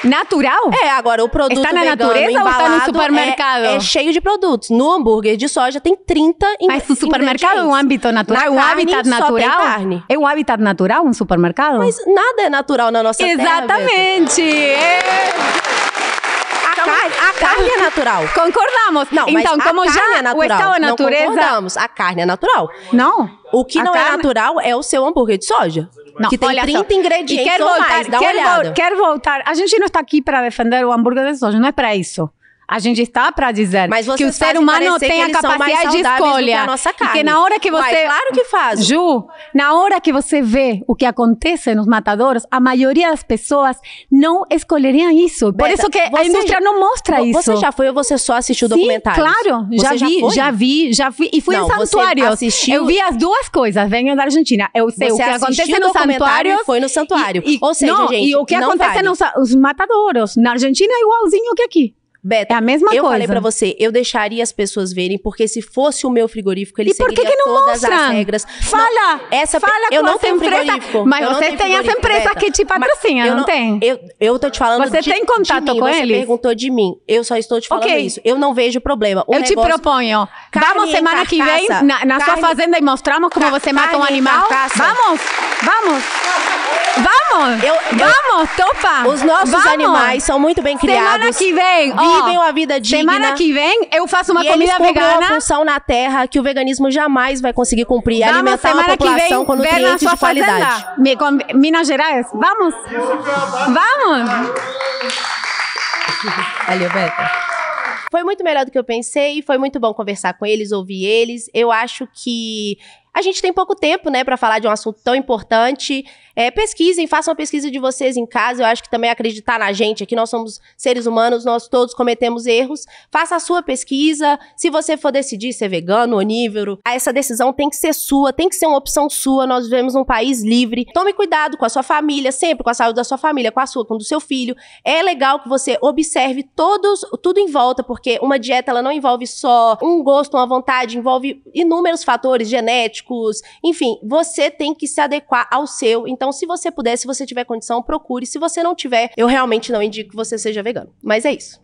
Natural? Agora o produto está na natureza ou está no supermercado? É cheio de produtos. No hambúrguer de soja tem 30 Mas no supermercado é um âmbito natural? É um hábitat natural? Carne. É um hábitat natural, um supermercado? Mas nada é natural na nossa terra. Exatamente! A carne é natural. Concordamos. Não, então, como já é natural. O estado da natureza... Não concordamos. A carne é natural. Não. O que não é natural é o seu hambúrguer de soja. Não, que tem 30 ingredientes ou mais. Dá uma olhada. Quero voltar. A gente não está aqui para defender o hambúrguer de soja. Não é para isso. A gente está para dizer que o ser humano tem a capacidade de escolha. E que na hora que você... Claro que faz. Ju, na hora que você vê o que acontece nos matadouros, a maioria das pessoas não escolheriam isso. Por isso que a indústria não mostra isso. Você já foi ou você só assistiu documentários? Claro. Já vi. E fui em santuários. Eu vi as duas coisas. Venho da Argentina. Eu sei o que acontece nos santuários. Foi no santuário. Ou seja, gente, e o que acontece nos matadouros. Na Argentina é igualzinho que aqui. Beta, é a mesma coisa. Eu falei pra você, eu deixaria as pessoas verem, porque se fosse o meu frigorífico, ele seguiria todas as regras. Fala! Eu não tenho frigorífico. Mas você tem essa empresa que te patrocina, não tem? Eu tô te falando Você tem contato com eles? Você perguntou de mim. Eu só estou te falando isso. Eu não vejo problema. Eu te proponho. Vamos semana que vem na sua fazenda e mostramos como você mata um animal? Vamos! Vamos, topa! Os nossos animais são muito bem criados. Semana que vem, vivem uma vida digna. Semana que vem eu faço uma e comida eles vegana. uma função na terra que o veganismo jamais vai conseguir cumprir. Alimentar a população com nutrientes de qualidade. Com Minas Gerais. Vamos! Valeu, Beta. Foi muito melhor do que eu pensei, foi muito bom conversar com eles, ouvir eles. Eu acho que a gente tem pouco tempo, né, pra falar de um assunto tão importante. Pesquisem, façam a pesquisa de vocês em casa. Eu acho que também acreditar na gente aqui, nós somos seres humanos, nós todos cometemos erros. Faça a sua pesquisa. Se você for decidir ser vegano, onívoro, essa decisão tem que ser sua, tem que ser uma opção sua. Nós vivemos num país livre. Tome cuidado com a sua família, sempre com a saúde da sua família, com a sua, com a do seu filho. É legal que você observe tudo em volta, porque uma dieta ela não envolve só um gosto, uma vontade, envolve inúmeros fatores genéticos. Enfim, você tem que se adequar ao seu. Então, se você puder, se você tiver condição, procure. Se você não tiver, eu realmente não indico que você seja vegano. Mas é isso.